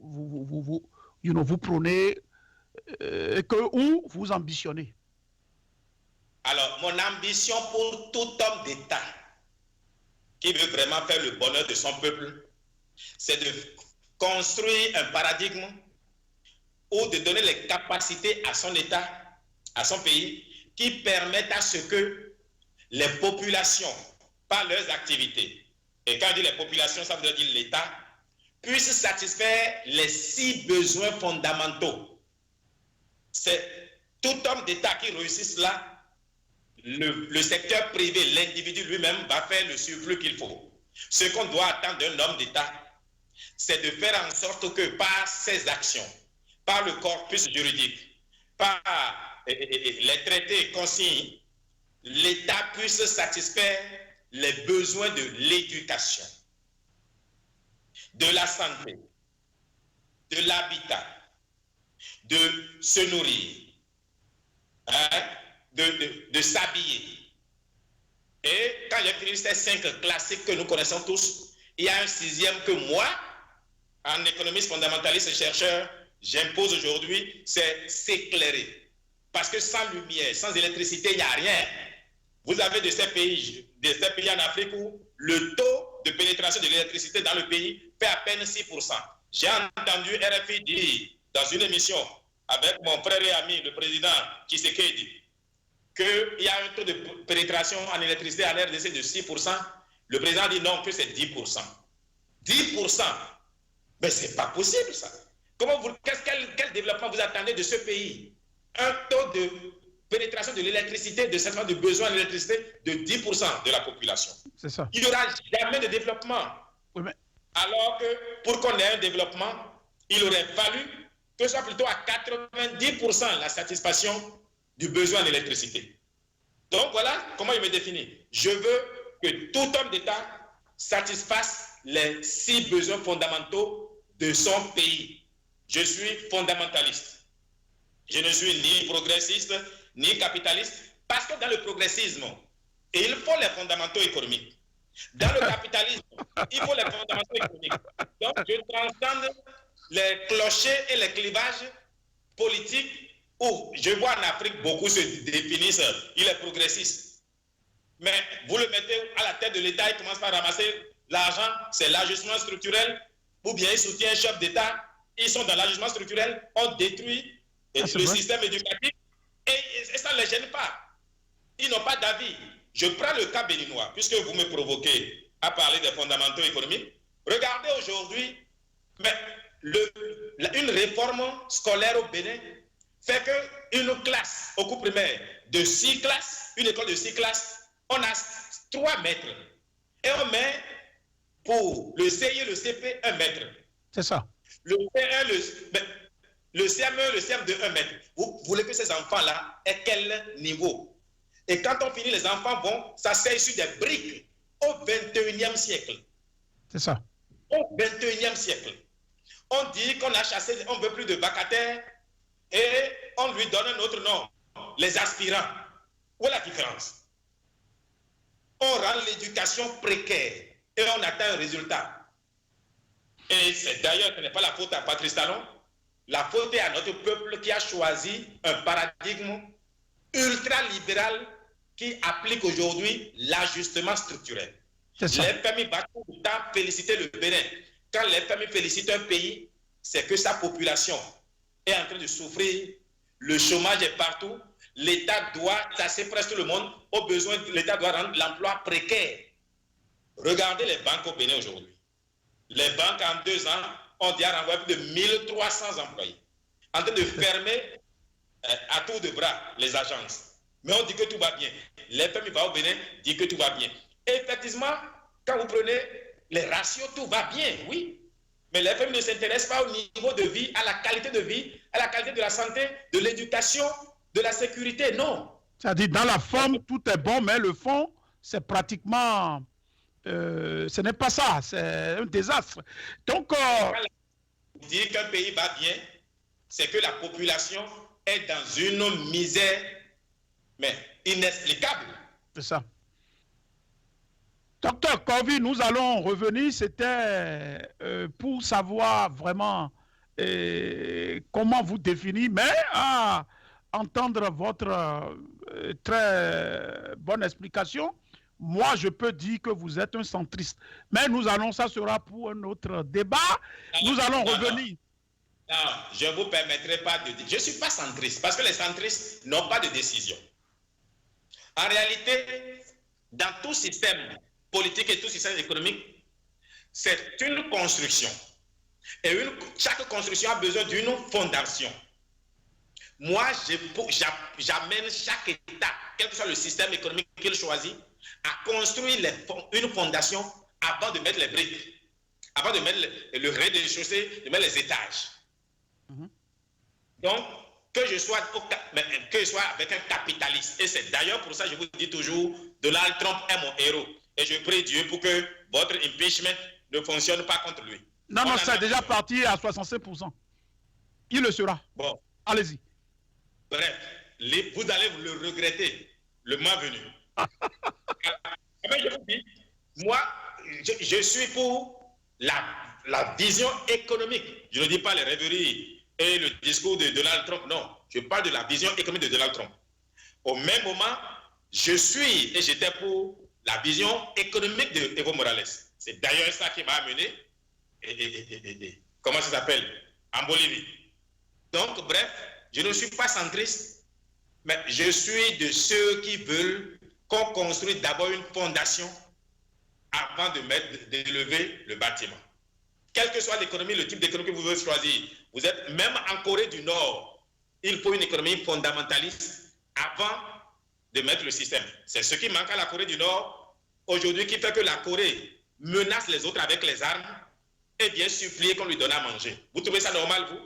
ou vous ambitionnez. Alors, mon ambition pour tout homme d'État qui veut vraiment faire le bonheur de son peuple, c'est de construire un paradigme ou de donner les capacités à son État, à son pays, qui permettent à ce que les populations, par leurs activités, et quand je dis les populations, ça veut dire l'État, puissent satisfaire les 6 besoins fondamentaux. C'est tout homme d'État qui réussisse là, le secteur privé, l'individu lui-même va faire le surplus qu'il faut. Ce qu'on doit attendre d'un homme d'État, c'est de faire en sorte que par ses actions, par le corpus juridique, par les traités consignés, l'État puisse satisfaire les besoins de l'éducation, de la santé, de l'habitat, de se nourrir, de s'habiller. Et quand j'ai fini ces 5 classiques que nous connaissons tous, il y a un 6e que moi, en économiste fondamentaliste et chercheur, j'impose aujourd'hui, c'est s'éclairer. Parce que sans lumière, sans électricité, il n'y a rien. Vous avez de ces pays en Afrique où le taux de pénétration de l'électricité dans le pays fait à peine 6%. J'ai entendu RFI dire dans une émission avec mon frère et ami, le président Tshisekedi, qu'il y a un taux de pénétration en électricité à l'RDC de 6%. Le président dit non, que c'est 10%. 10%. Mais ce n'est pas possible ça. Quel développement vous attendez de ce pays? Un taux de pénétration de l'électricité, de certainement de besoin d'électricité de 10% de la population. C'est ça. Il n'y aura jamais de développement. Oui, mais... Alors que pour qu'on ait un développement, il aurait fallu que ce soit plutôt à 90% la satisfaction du besoin d'électricité. Donc voilà comment il me définit. Je veux que tout homme d'État satisfasse les 6 besoins fondamentaux de son pays. Je suis fondamentaliste. Je ne suis ni progressiste, ni capitaliste, parce que dans le progressisme, il faut les fondamentaux économiques. Dans le capitalisme, il faut les fondamentaux économiques. Donc, je transcende les clochers et les clivages politiques où je vois en Afrique beaucoup se définissent, il est progressiste. Mais vous le mettez à la tête de l'État, il commence par ramasser l'argent, c'est l'ajustement structurel, ou bien il soutient un chef d'État ils sont dans l'ajustement structurel, on détruit le système éducatif et ça ne les gêne pas. Ils n'ont pas d'avis. Je prends le cas béninois, puisque vous me provoquez à parler des fondamentaux économiques. Regardez aujourd'hui, une réforme scolaire au Bénin fait qu'une classe au cours primaire de 6 classes, une école de 6 classes, on a 3 mètres. Et on met pour le CI et le CP 1 mètre. C'est ça. Le C1, le CM1, le CM2 1 mètre. Vous voulez que ces enfants-là aient quel niveau? Et quand on finit, les enfants vont s'asseoir sur des briques au 21e siècle. C'est ça. Au 21e siècle. On dit qu'on a chassé, on ne veut plus de vacataires et on lui donne un autre nom, les aspirants. Où est la différence? On rend l'éducation précaire et on atteint un résultat. Et c'est d'ailleurs, ce n'est pas la faute à Patrice Talon, la faute est à notre peuple qui a choisi un paradigme ultra-libéral qui applique aujourd'hui l'ajustement structurel. Les FMI va tout le temps féliciter le Bénin. Quand les FMI félicitent un pays, c'est que sa population est en train de souffrir, le chômage est partout, l'État doit, ça c'est presque tout le monde, au besoin, l'État doit rendre l'emploi précaire. Regardez les banques au Bénin aujourd'hui. Les banques en 2 ans ont déjà renvoyé plus de 1300 employés, en train de fermer à tour de bras les agences. Mais on dit que tout va bien. L'FMI va au Bénin, dit que tout va bien. Et effectivement, quand vous prenez les ratios, tout va bien, oui. Mais l'FMI ne s'intéresse pas au niveau de vie, à la qualité de vie, à la qualité de la santé, de l'éducation, de la sécurité, non. C'est-à-dire, dans la forme, tout est bon, mais le fond, c'est pratiquement... ce n'est pas ça, c'est un désastre. Donc... dire qu'un pays va bien, c'est que la population est dans une misère, mais inexplicable. C'est ça. Docteur Corvi, nous allons revenir, c'était pour savoir vraiment comment vous définir, mais à entendre votre très bonne explication, moi je peux dire que vous êtes un centriste. Mais nous allons, ça sera pour un autre débat, nous allons revenir. Non, je ne vous permettrai pas de dire, je ne suis pas centriste, parce que les centristes n'ont pas de décision. En réalité, dans tout système politique et tout système économique, c'est une construction. Et chaque construction a besoin d'une fondation. Moi, j'amène chaque État, quel que soit le système économique qu'il choisit, à construire une fondation avant de mettre les briques, avant de mettre le rez-de-chaussée, de mettre les étages. Donc, que je sois avec un capitaliste. Et c'est d'ailleurs pour ça que je vous dis toujours, Donald Trump est mon héros. Et je prie Dieu pour que votre impeachment ne fonctionne pas contre lui. Non, non, c'est déjà parti à 65%. Il le sera. Bon. Allez-y. Bref, vous allez le regretter le mois venu. Mais je vous dis, moi, je suis pour la vision économique. Je ne dis pas les rêveries et le discours de Donald Trump, non. Je parle de la vision économique de Donald Trump. Au même moment, je suis et j'étais pour la vision économique de Evo Morales. C'est d'ailleurs ça qui m'a amené, comment ça s'appelle, en Bolivie. Donc, bref, je ne suis pas centriste, mais je suis de ceux qui veulent qu'on construise d'abord une fondation avant d'élever le bâtiment. Quelle que soit l'économie, le type d'économie que vous voulez choisir, vous êtes même en Corée du Nord, il faut une économie fondamentaliste avant de mettre le système. C'est ce qui manque à la Corée du Nord aujourd'hui qui fait que la Corée menace les autres avec les armes et vient supplier qu'on lui donne à manger. Vous trouvez ça normal, vous?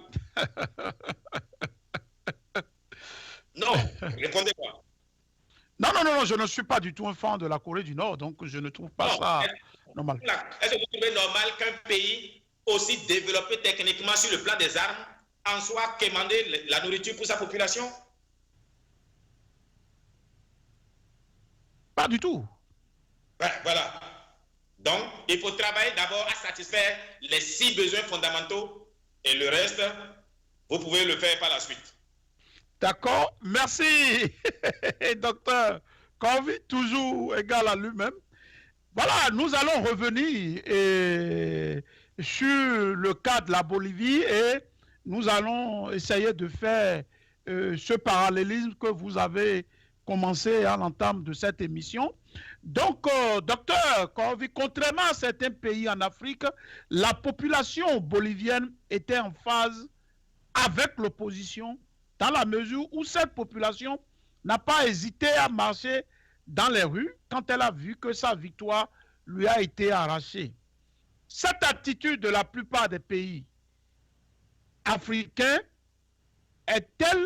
Non, répondez-moi. Non, non, non, non, je ne suis pas du tout un fan de la Corée du Nord, donc je ne trouve pas ça normal. Est-ce que vous trouvez normal qu'un pays aussi développé techniquement sur le plan des armes en soit quémander la nourriture pour sa population? Pas du tout. Ouais, voilà. Donc, il faut travailler d'abord à satisfaire les 6 besoins fondamentaux et le reste, vous pouvez le faire par la suite. D'accord, merci, docteur Corvi, toujours égal à lui-même. Voilà, nous allons revenir et sur le cas de la Bolivie et nous allons essayer de faire ce parallélisme que vous avez commencé à l'entame de cette émission. Donc, docteur Corvi, contrairement à certains pays en Afrique, la population bolivienne était en phase avec l'opposition dans la mesure où cette population n'a pas hésité à marcher dans les rues quand elle a vu que sa victoire lui a été arrachée. Cette attitude de la plupart des pays africains est-elle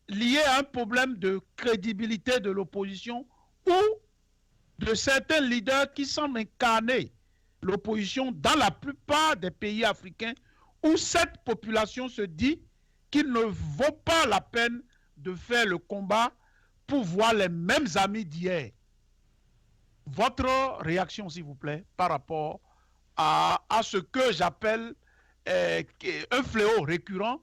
liée à un problème de crédibilité de l'opposition ou de certains leaders qui semblent incarner l'opposition dans la plupart des pays africains où cette population se dit qu'il ne vaut pas la peine de faire le combat pour voir les mêmes amis d'hier? Votre réaction, s'il vous plaît, par rapport à ce que j'appelle un fléau récurrent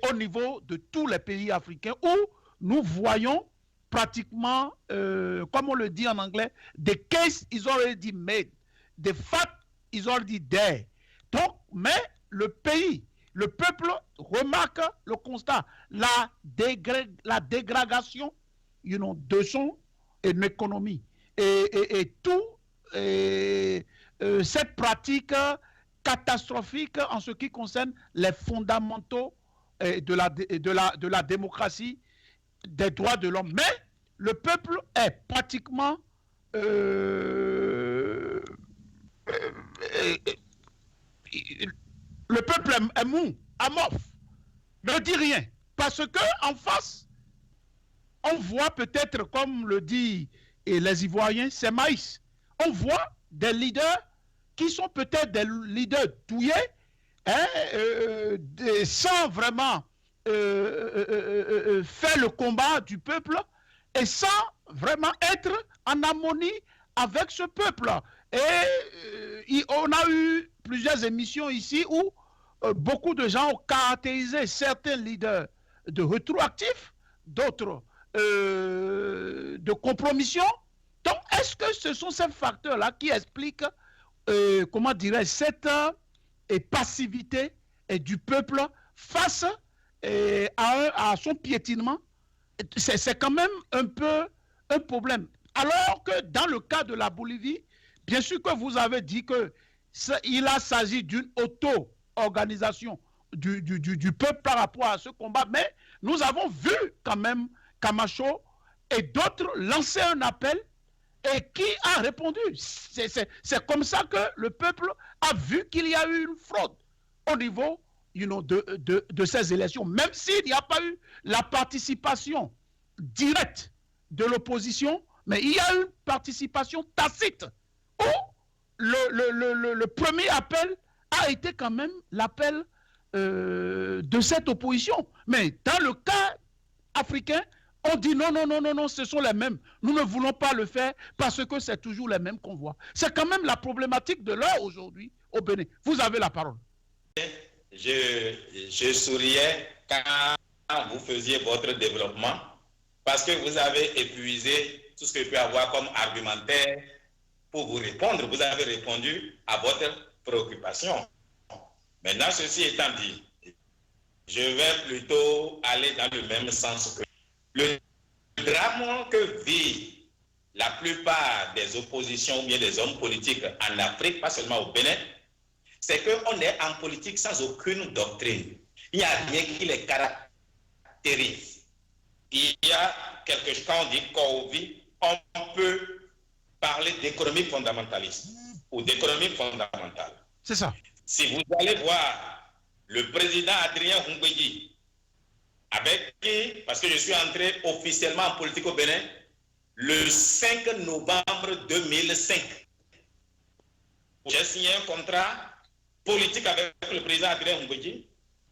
au niveau de tous les pays africains où nous voyons pratiquement, comme on le dit en anglais, the case is already made, the fact is already there. Donc, mais le pays, le peuple remarque le constat, la dégradation de son économie et tout cette pratique catastrophique en ce qui concerne les fondamentaux de la démocratie, des droits de l'homme. Mais le peuple est pratiquement le peuple est mou, amorphe, ne dit rien. Parce qu'en face, on voit peut-être, comme le dit les Ivoiriens, c'est maïs. On voit des leaders qui sont peut-être des leaders douillés, sans vraiment faire le combat du peuple et sans vraiment être en harmonie avec ce peuple. Et on a eu plusieurs émissions ici où beaucoup de gens ont caractérisé certains leaders de rétroactifs, d'autres de compromission. Donc, est-ce que ce sont ces facteurs-là qui expliquent, comment dirais-je, cette passivité du peuple face à son piétinement? C'est quand même un peu un problème. Alors que dans le cas de la Bolivie, bien sûr que vous avez dit qu'il s'agit d'une auto-organisation du peuple par rapport à ce combat, mais nous avons vu quand même Camacho et d'autres lancer un appel et qui a répondu. C'est comme ça que le peuple a vu qu'il y a eu une fraude au niveau de ces élections, même s'il n'y a pas eu la participation directe de l'opposition, mais il y a une participation tacite où le premier appel a été quand même l'appel de cette opposition. Mais dans le cas africain, on dit non, non, non, non, non, ce sont les mêmes. Nous ne voulons pas le faire parce que c'est toujours les mêmes qu'on voit. C'est quand même la problématique de l'heure aujourd'hui au Bénin. Vous avez la parole. Je souriais quand vous faisiez votre développement parce que vous avez épuisé tout ce que je peux avoir comme argumentaire pour vous répondre. Vous avez répondu à votre préoccupation. Maintenant, ceci étant dit, je vais plutôt aller dans le même sens que le drame que vit la plupart des oppositions ou bien des hommes politiques en Afrique, pas seulement au Bénin, c'est qu'on est en politique sans aucune doctrine. Il n'y a rien qui les caractérise. Il y a quelque chose, quand on dit Corvi, on peut parler d'économie fondamentaliste ou d'économie fondamentale. C'est ça. Si vous allez voir le président Adrien Hungwegi, avec qui, parce que je suis entré officiellement en politique au Bénin, le 5 novembre 2005. J'ai signé un contrat politique avec le président Adrien Hungwegi.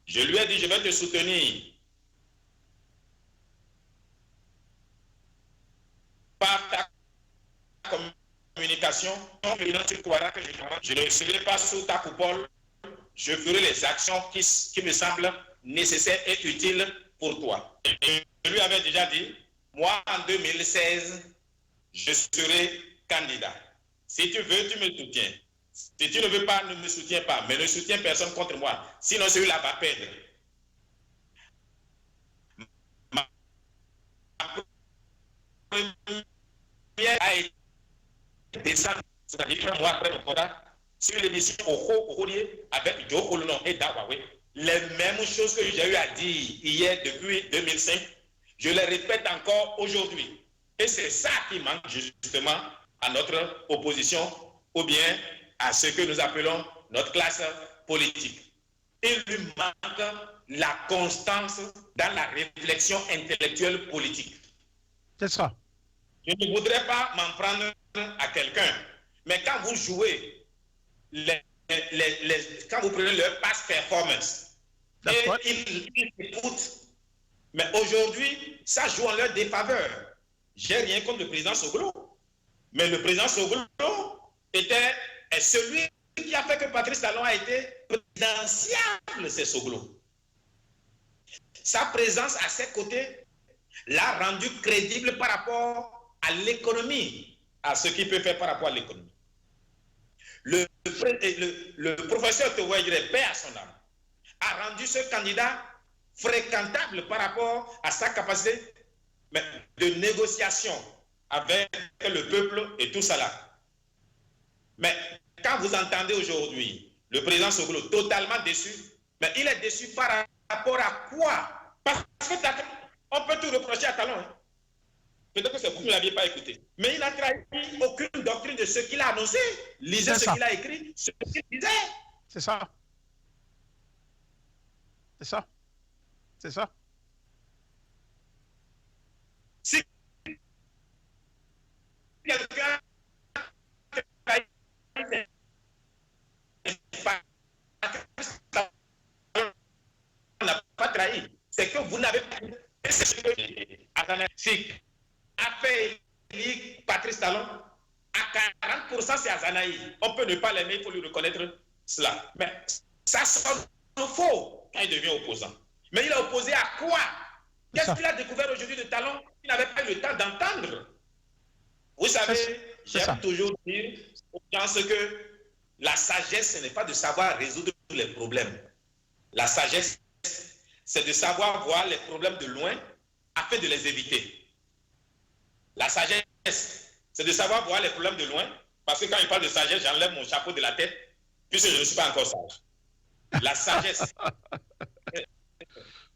Je lui ai dit, je vais te soutenir par ta communication. Je ne serai pas sous ta coupole. Je ferai les actions qui me semblent nécessaires et utiles pour toi. Et je lui avais déjà dit, moi en 2016, je serai candidat. Si tu veux, tu me soutiens. Si tu ne veux pas, ne me soutiens pas, mais ne soutiens personne contre moi. Sinon, celui-là va perdre. Ma première a été descendre, c'est-à-dire un mois après le contrat, sur l'émission Okolier avec Joe Kolonon et Dawawe. Les mêmes choses que j'ai eu à dire hier depuis 2005, je les répète encore aujourd'hui. Et c'est ça qui manque justement à notre opposition ou bien à ce que nous appelons notre classe politique. Il lui manque la constance dans la réflexion intellectuelle politique. C'est ça. Je ne voudrais pas m'en prendre à quelqu'un, mais quand vous jouez, quand vous prenez leur pass performance, et ils écoutent, mais aujourd'hui, ça joue en leur défaveur. J'ai rien contre le président Soglo, mais le président Soglo est celui qui a fait que Patrice Talon a été présidentiable, c'est Soglo. Sa présence à ses côtés l'a rendu crédible par rapport à l'économie, à ce qu'il peut faire par rapport à l'économie. Le professeur Tewedjire, paix à son âme, a rendu ce candidat fréquentable par rapport à sa capacité de négociation avec le peuple et tout ça là. Mais quand vous entendez aujourd'hui le président Soglo totalement déçu, mais il est déçu par rapport à quoi? Parce qu'on peut tout reprocher à Talon. Hein. Peut-être que c'est vous qui ne l'aviez pas écouté. Mais il n'a trahi aucune doctrine de ce qu'il a annoncé. Lisez ce qu'il a écrit, ce qu'il disait. C'est ça. C'est ça. C'est ça. Si quelqu'un n'a pas trahi, c'est que vous n'avez pas. C'est ce que Azanaï a fait élire Patrice Talon. À 40%, c'est Azanaï. On peut ne pas l'aimer, il faut lui reconnaître cela. Mais ça sonne faux quand il devient opposant. Mais il a opposé à quoi? Qu'est-ce qu'il a découvert aujourd'hui de Talon qu'il n'avait pas eu le temps d'entendre? Vous savez, j'aime toujours dire aux gens que la sagesse, ce n'est pas de savoir résoudre les problèmes. La sagesse, c'est de savoir voir les problèmes de loin afin de les éviter. La sagesse, c'est de savoir voir les problèmes de loin, parce que quand il parle de sagesse, j'enlève mon chapeau de la tête, puisque je ne suis pas encore sage. La sagesse,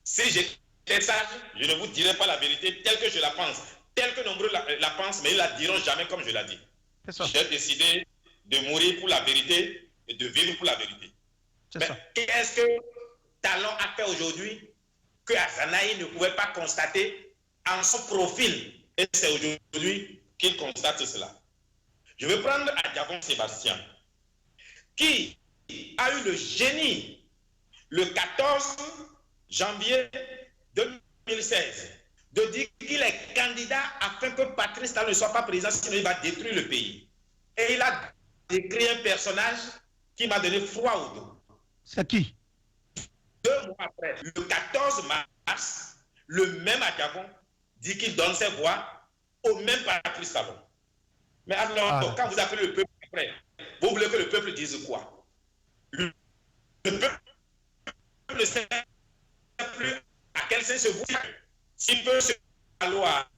si j'étais sage, je ne vous dirais pas la vérité telle que je la pense, telle que nombreux la pensent, mais ils ne la diront jamais comme je la dis. J'ai décidé de mourir pour la vérité et de vivre pour la vérité. Mais qu'est-ce que Talon a fait aujourd'hui que Azanaï ne pouvait pas constater en son profil? Et c'est aujourd'hui qu'il constate cela. Je vais prendre Adjavon Sébastien, qui a eu le génie le 14 janvier 2016 de dire qu'il est candidat afin que Patrice Talon ne soit pas président, sinon il va détruire le pays. Et il a décrit un personnage qui m'a donné froid au dos. C'est qui? 2 mois après, le 14 mars, le même Adjavon dit qu'il donne ses voix au même Patrice Talon. Mais alors, quand vous appelez le peuple après, vous voulez que le peuple dise quoi? Le peuple ne sait plus à quel sens se vouer. S'il peut se valoir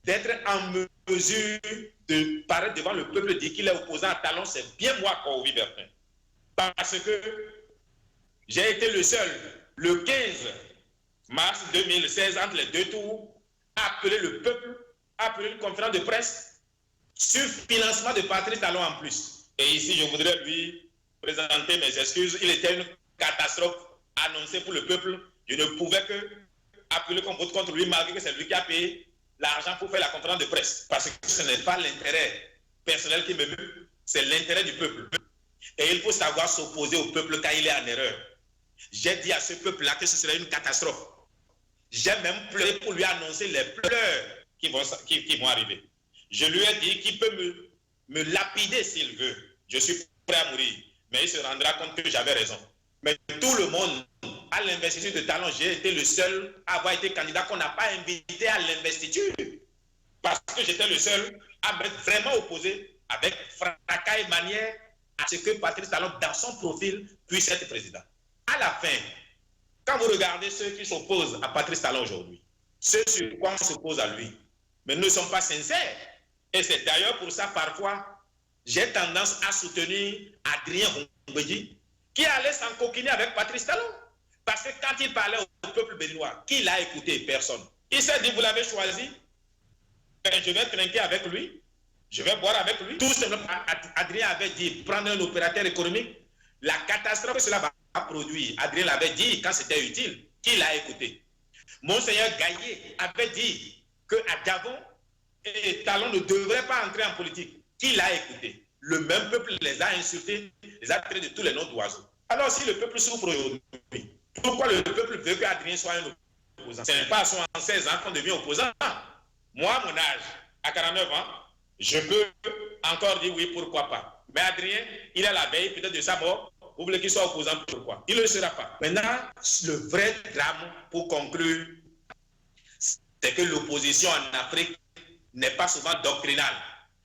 d'être en mesure de paraître devant le peuple, dire qu'il est opposant à Talon, c'est bien moi, Korowi Bertin. Parce que j'ai été le seul, le 15 mars 2016, entre les 2 tours, à appeler le peuple, à appeler une conférence de presse sur financement de Patrice Talon en plus. Et ici, je voudrais lui présenter mes excuses. Il était une catastrophe annoncée pour le peuple. Je ne pouvais que appeler qu'on vote contre lui, malgré que c'est lui qui a payé l'argent pour faire la conférence de presse. Parce que ce n'est pas l'intérêt personnel qui me meut, c'est l'intérêt du peuple. Et il faut savoir s'opposer au peuple quand il est en erreur. J'ai dit à ce peuple-là que ce serait une catastrophe. J'ai même pleuré pour lui annoncer les pleurs qui vont arriver. Je lui ai dit qu'il peut me lapider s'il veut. Je suis prêt à mourir. Mais il se rendra compte que j'avais raison. Mais tout le monde, à l'investiture de Talon, j'ai été le seul à avoir été candidat qu'on n'a pas invité à l'investiture. Parce que j'étais le seul à m'être vraiment opposé avec fracas et manière à ce que Patrice Talon, dans son profil, puisse être président. À la fin, quand vous regardez ceux qui s'opposent à Patrice Talon aujourd'hui, ceux sur quoi on s'oppose à lui, mais ne sont pas sincères. Et c'est d'ailleurs pour ça, parfois, j'ai tendance à soutenir Adrien Rongbedi, qui allait s'encoquiner avec Patrice Talon. Parce que quand il parlait au peuple béninois, qui l'a écouté? Personne. Il s'est dit, vous l'avez choisi, je vais trinquer avec lui, je vais boire avec lui. Tout simplement, Adrien avait dit, prendre un opérateur économique, la catastrophe que cela va produire. Adrien l'avait dit quand c'était utile. Qui l'a écouté? Monseigneur Gaillet avait dit qu'à Gabon, Talon ne devrait pas entrer en politique. Qui l'a écouté? Le même peuple les a insultés, les a traités de tous les noms d'oiseaux. Alors si le peuple souffre aujourd'hui, pourquoi le peuple veut qu'Adrien soit un opposant? Ce n'est pas à 76 ans qu'on devient opposant. Moi, mon âge, à 49 ans, je peux encore dire oui, pourquoi pas. Mais Adrien, il est à la veille peut-être de sa mort. Vous voulez qu'il soit opposant, pourquoi? Il ne le sera pas. Maintenant, le vrai drame, pour conclure, c'est que l'opposition en Afrique n'est pas souvent doctrinale.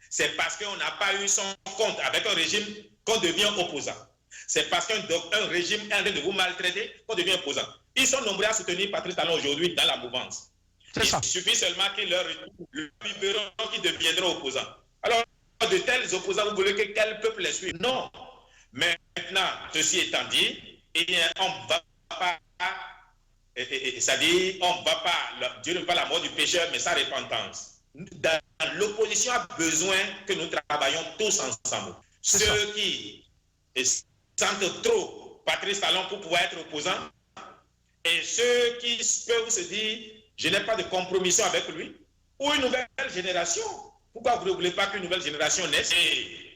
C'est parce qu'on n'a pas eu son compte avec un régime qu'on devient opposant. C'est parce qu'un régime est en train de vous maltraiter qu'on devient opposant. Ils sont nombreux à soutenir Patrice Talon aujourd'hui dans la mouvance. Il suffit seulement qu'ils leur verront qu'ils deviendront opposants. Alors, de tels opposants, vous voulez que quel peuple les suive? Non. Maintenant, ceci étant dit, on ne va pas, c'est-à-dire, on ne va pas, Dieu ne veut pas la mort du pécheur, mais sa repentance. L'opposition a besoin que nous travaillions tous ensemble. Ceux qui sentent trop Patrice Talon pour pouvoir être opposants, et ceux qui peuvent se dire, je n'ai pas de compromission avec lui, ou une nouvelle génération. Pourquoi vous ne voulez pas qu'une nouvelle génération naisse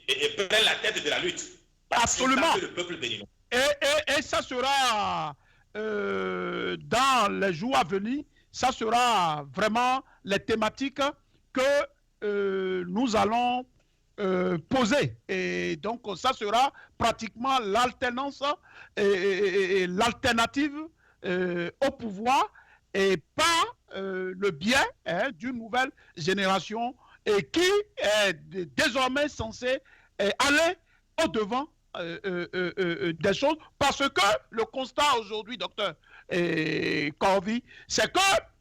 et prenne la tête de la lutte? Absolument. Le peuple béninois. Et ça sera, dans les jours à venir, ça sera vraiment les thématiques que nous allons poser. Et donc, ça sera pratiquement l'alternance et l'alternative au pouvoir et pas le bien d'une nouvelle génération et qui est désormais censée aller au-devant des choses, parce que le constat aujourd'hui, docteur Corvi, c'est que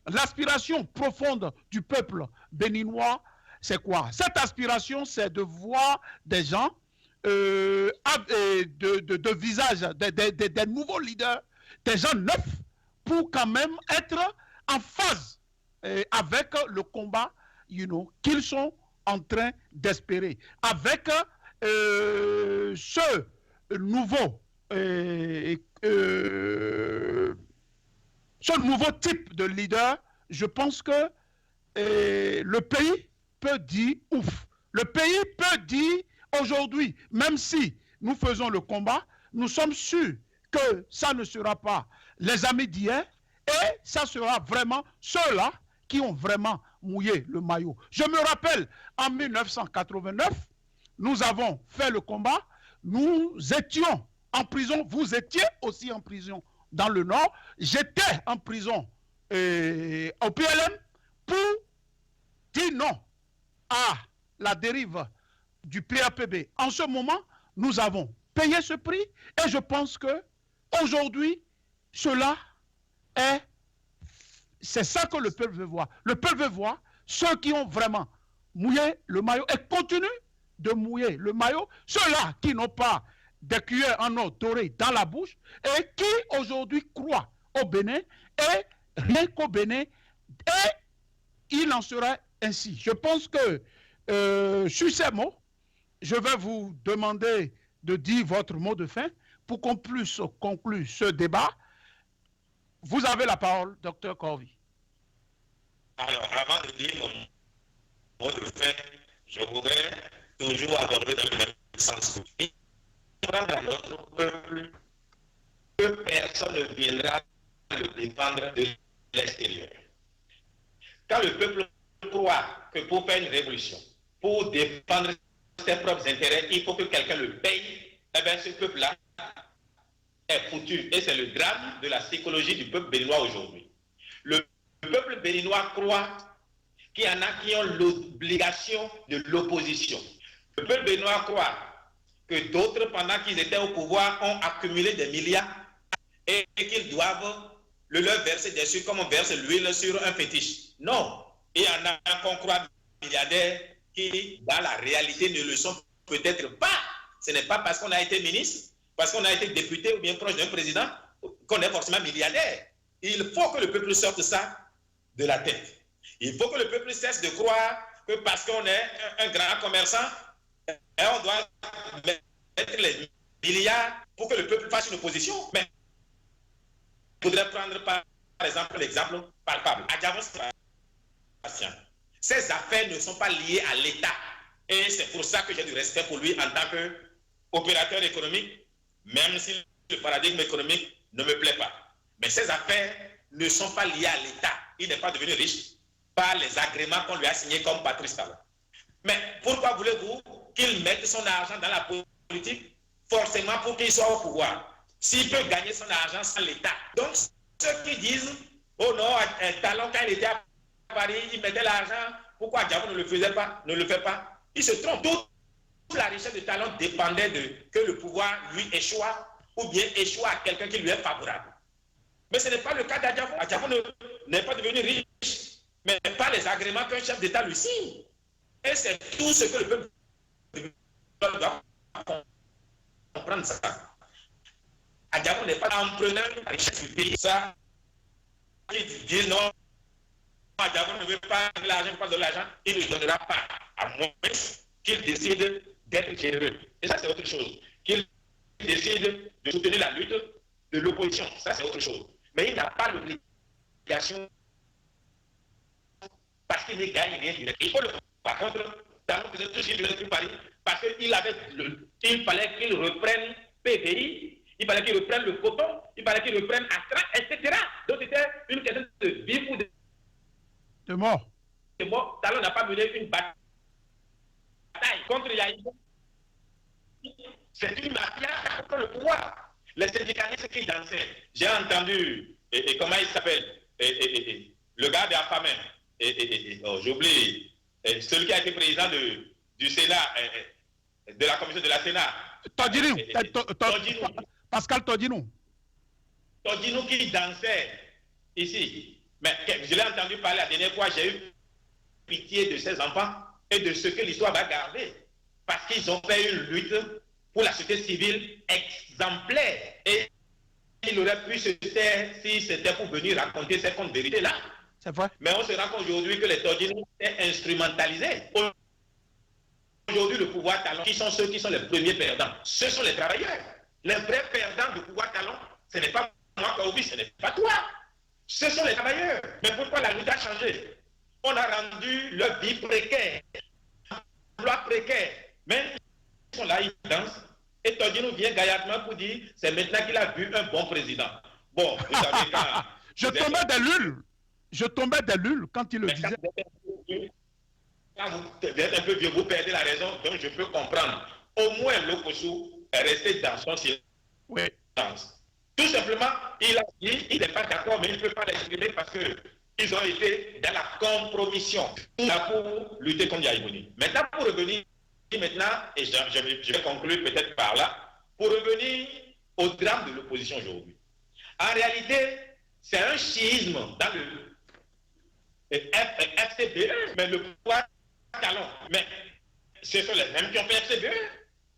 l'aspiration profonde du peuple béninois, c'est quoi? Cette aspiration, c'est de voir des gens de visage, des nouveaux leaders, des gens neufs, pour quand même être en phase avec le combat qu'ils sont en train d'espérer, avec ce nouveau type de leader. Je pense que le pays peut dire ouf. Le pays peut dire aujourd'hui, même si nous faisons le combat, nous sommes sûrs que ça ne sera pas les amis d'hier et ça sera vraiment ceux-là qui ont vraiment mouillé le maillot. Je me rappelle, en 1989, nous avons fait le combat, nous étions en prison, vous étiez aussi en prison dans le Nord, j'étais en prison au PLM pour dire non à la dérive du PAPB. En ce moment, nous avons payé ce prix et je pense que aujourd'hui, c'est ça que le peuple veut voir. Le peuple veut voir ceux qui ont vraiment mouillé le maillot et continuent de mouiller le maillot, ceux-là qui n'ont pas des cuillères en or dorées dans la bouche et qui aujourd'hui croient au Bénin et rien qu'au Bénin, et il en sera ainsi. Je pense que sur ces mots, je vais vous demander de dire votre mot de fin pour qu'on puisse conclure ce débat. Vous avez la parole, Dr Corvi. Alors, avant de dire mon mot de fin, je voudrais toujours aborder dans le même sens. Prendre à notre peuple que personne ne viendra le défendre de l'extérieur. Quand le peuple croit que pour faire une révolution, pour défendre ses propres intérêts, il faut que quelqu'un le paye, eh bien ce peuple-là est foutu. Et c'est le drame de la psychologie du peuple béninois aujourd'hui. Le peuple béninois croit qu'il y en a qui ont l'obligation de l'opposition. Le peuple béninois croit que d'autres, pendant qu'ils étaient au pouvoir, ont accumulé des milliards et qu'ils doivent le leur verser dessus comme on verse l'huile sur un fétiche. Non, il y en a qu'on croit milliardaires qui, dans la réalité, ne le sont peut-être pas. Ce n'est pas parce qu'on a été ministre, parce qu'on a été député ou bien proche d'un président qu'on est forcément milliardaire. Il faut que le peuple sorte ça de la tête. Il faut que le peuple cesse de croire que parce qu'on est un grand commerçant, on doit mettre les milliards pour que le peuple fasse une opposition. Mais je voudrais prendre par exemple l'exemple palpable. Adjavon Sébastien. Ses affaires ne sont pas liées à l'État. Et c'est pour ça que j'ai du respect pour lui en tant qu'opérateur économique, même si le paradigme économique ne me plaît pas. Mais ses affaires ne sont pas liées à l'État. Il n'est pas devenu riche par les agréments qu'on lui a signés comme Patrice Talon. Mais pourquoi voulez-vous qu'il mette son argent dans la politique? Forcément pour qu'il soit au pouvoir. S'il peut gagner son argent sans l'État. Donc, ceux qui disent, oh non, Talon, quand il était à Paris, il mettait l'argent, pourquoi Adjavon ne le faisait pas, ne le fait pas? Il se trompe. Toute la richesse de Talon dépendait de que le pouvoir lui échoua ou bien échoua à quelqu'un qui lui est favorable. Mais ce n'est pas le cas d'Adjavon. Adjavon n'est pas devenu riche, mais par les agréments qu'un chef d'État lui signe. Et c'est tout ce que le peuple doit comprendre ça. Adjavon n'est pas en prenant la richesse du pays. Ça, il dit non, Adjavon ne veut pas de l'argent, pas de l'argent, il ne donnera pas, à moins qu'il décide d'être généreux. Et ça, c'est autre chose. Qu'il décide de soutenir la lutte de l'opposition. Ça, c'est autre chose. Mais il n'a pas l'obligation parce qu'il ne gagne rien direct. Il faut le faire. Par contre, Talon faisait tout ce qu'il devait Paris parce qu'il fallait qu'il reprenne PVI, il fallait qu'il reprenne le coton, il fallait qu'il reprenne Accra, etc. Donc c'était une question de vie ou de mort. De mort. Talon n'a pas mené une bataille contre Yahi. C'est une mafia contre le pouvoir. Les syndicalistes qui dansaient. J'ai entendu, comment il s'appelle, le gars de Afamé, j'oublie, celui qui a été président du Sénat, de la commission de la Sénat. Todinou, Pascal Todinou. Todinou qui dansait ici. Mais je l'ai entendu parler la dernière fois, j'ai eu pitié de ses enfants et de ce que l'histoire va garder. Parce qu'ils ont fait une lutte pour la société civile exemplaire. Et il aurait pu se taire si c'était pour venir raconter ces contes vérités-là. C'est vrai. Mais on se rend compte aujourd'hui que les Todinou sont instrumentalisés. Aujourd'hui, le pouvoir Talon, qui sont ceux qui sont les premiers perdants? Ce sont les travailleurs. Les vrais perdants du pouvoir Talon, ce n'est pas moi, Kaoubi, ce n'est pas toi. Ce sont les travailleurs. Mais pourquoi la lutte a changé? On a rendu leur vie précaire, emploi précaire. Mais ils sont là, ils dansent. Et Todinou vient gaillardement pour dire c'est maintenant qu'il a vu un bon président. Bon, vous savez quand. Je tombais des lules quand il le disait. Quand vous êtes un peu vieux, vous perdez la raison, donc je peux comprendre. Au moins, Lokossou est resté dans son silence. Oui. Tout simplement, il a dit, il n'est pas d'accord, mais il ne peut pas l'exprimer parce qu'ils ont été dans la compromission pour lutter contre Yaïbouni. Maintenant, pour revenir, et je vais conclure peut-être par là, pour revenir au drame de l'opposition aujourd'hui. En réalité, c'est un schisme dans le FCBE, mais le pouvoir Talon. Mais ce sont les mêmes qui ont fait FCBE.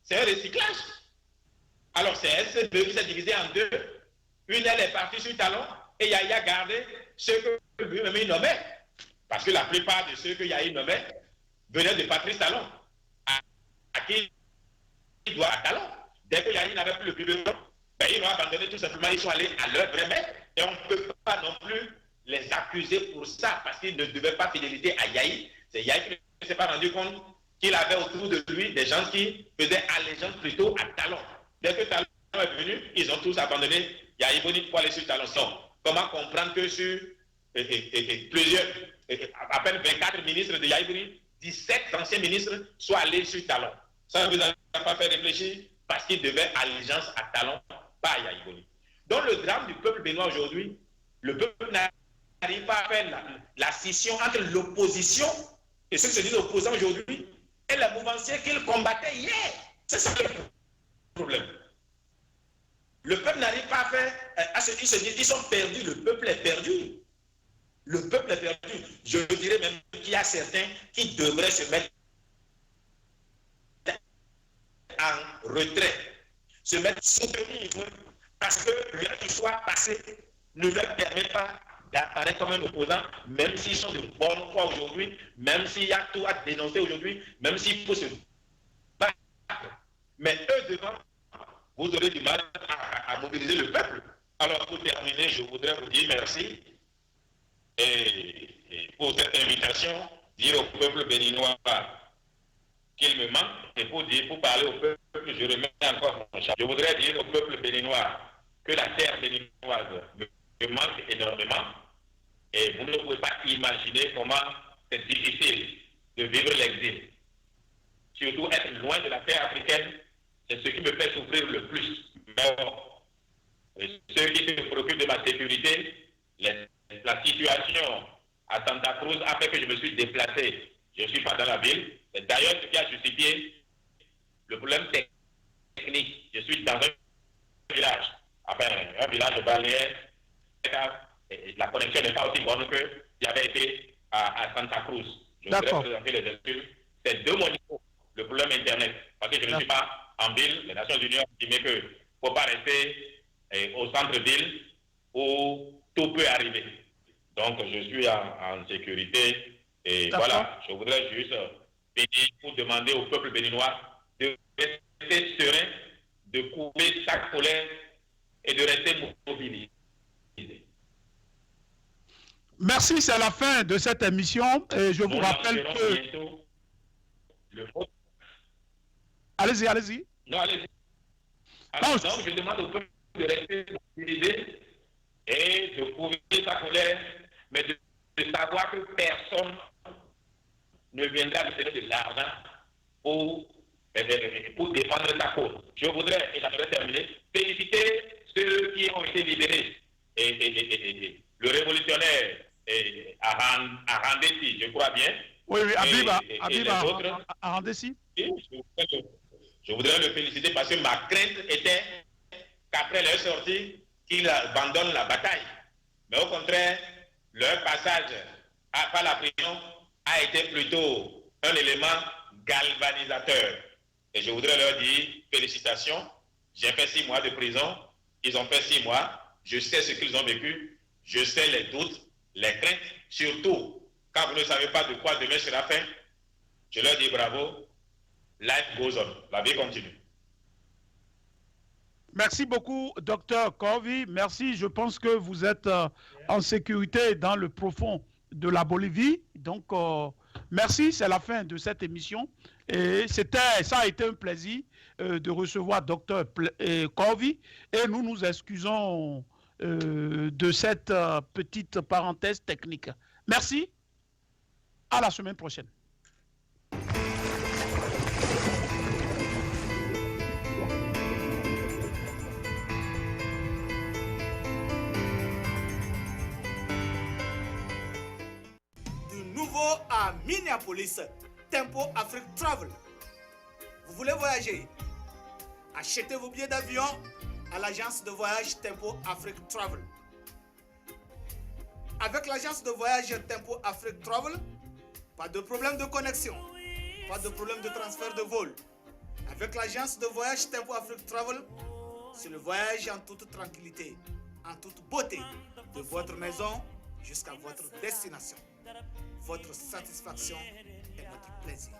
C'est un recyclage. Alors c'est FCBE qui s'est divisé en deux. Une, elle est partie sur Talon et Yahya a gardé ceux que lui-même il nommait. Parce que la plupart de ceux que Yahya nommait venaient de Patrice Talon. À qui il doit à Talon. Dès que Yahya n'avait plus le biberon, ben, ils l'ont abandonné tout simplement. Ils sont allés à leur vrai maître. Et on ne peut pas non plus les accuser pour ça parce qu'ils ne devaient pas fidélité à Yahya. C'est Yahya qui ne s'est pas rendu compte qu'il avait autour de lui des gens qui faisaient allégeance plutôt à Talon. Dès que Talon est venu, ils ont tous abandonné Yaïbouni pour aller sur Talon. Donc, comment comprendre que sur plusieurs, à peine 24 ministres de Yaïbouni, 17 anciens ministres soient allés sur Talon? Ça ne vous a pas fait réfléchir parce qu'ils devaient allégeance à Talon, pas à Yaïbouni. Donc, le drame du peuple béninois aujourd'hui, le peuple n'arrive pas à faire la scission entre l'opposition et ceux qui se disent opposants aujourd'hui et les mouvanciers qu'ils combattaient hier. C'est ça le problème. Le peuple n'arrive pas à faire à ce qu'ils se disent, ils sont perdus, le peuple est perdu. Le peuple est perdu. Je dirais même qu'il y a certains qui devraient se mettre en retrait, se mettre soutenir, parce que leur histoire passée ne leur permet pas d'apparaître comme un opposant, même s'ils sont de bonne foi aujourd'hui, même s'il y a tout à dénoncer aujourd'hui, même s'il faut se battre. Mais eux devant, vous aurez du mal à mobiliser le peuple. Alors pour terminer, je voudrais vous dire merci et pour cette invitation, dire au peuple béninois qu'il me manque, et pour parler au peuple, je remets encore mon chat. Je voudrais dire au peuple béninois que la terre béninoise me manque énormément, et vous ne pouvez pas imaginer comment c'est difficile de vivre l'exil. Surtout être loin de la terre africaine, c'est ce qui me fait souffrir le plus. Mais bon, ceux qui se préoccupent de ma sécurité, la situation à Santa Cruz a fait que je me suis déplacé. Je ne suis pas dans la ville. D'ailleurs, ce qui a justifié le problème technique. Je suis dans un village, enfin un village balnéaire. La connexion n'est pas aussi bonne que j'avais été à Santa Cruz. Je voudrais présenter les excuses. C'est de mon niveau le problème Internet. Parce que je ne suis pas en ville. Les Nations Unies ont estimé qu'il ne faut pas rester au centre-ville où tout peut arriver. Donc, je suis en sécurité. Et voilà, je voudrais juste finir pour demander au peuple béninois de rester serein, de couper sa colère et de rester mobilisé. Merci, c'est la fin de cette émission. Et je vous rappelle que... Allez-y, allez-y. Non, allez-y. Alors, donc, je demande au peuple de rester mobilisé et de couper sa colère, mais de savoir que personne ne viendra lui donner de l'argent pour défendre sa cause. Je voudrais, et j'aimerais terminer, féliciter ceux qui ont été libérés. Et le révolutionnaire Arandessi, je crois bien. Oui, Habib Arandessi. Je voudrais le féliciter parce que ma crainte était qu'après leur sortie, qu'ils abandonnent la bataille. Mais au contraire, leur passage par la prison a été plutôt un élément galvanisateur. Et je voudrais leur dire félicitations. J'ai fait 6 mois de prison. Ils ont fait 6 mois. Je sais ce qu'ils ont vécu. Je sais les doutes, les craintes. Surtout, quand vous ne savez pas de quoi demain sera fait, je leur dis bravo. Life goes on. La vie continue. Merci beaucoup, Dr Corvi. Merci. Je pense que vous êtes en sécurité dans le profond de la Bolivie. Donc, merci. C'est la fin de cette émission. Et ça a été un plaisir de recevoir Dr Corvi. Et nous nous excusons de cette petite parenthèse technique. Merci. À la semaine prochaine. À Minneapolis, Tempo Afrique Travel. Vous voulez voyager? Achetez vos billets d'avion à l'agence de voyage Tempo Afrique Travel. Avec l'agence de voyage Tempo Afrique Travel, pas de problème de connexion, pas de problème de transfert de vol. Avec l'agence de voyage Tempo Afrique Travel, c'est le voyage en toute tranquillité, en toute beauté, de votre maison jusqu'à votre destination. Votre satisfaction est notre plaisir.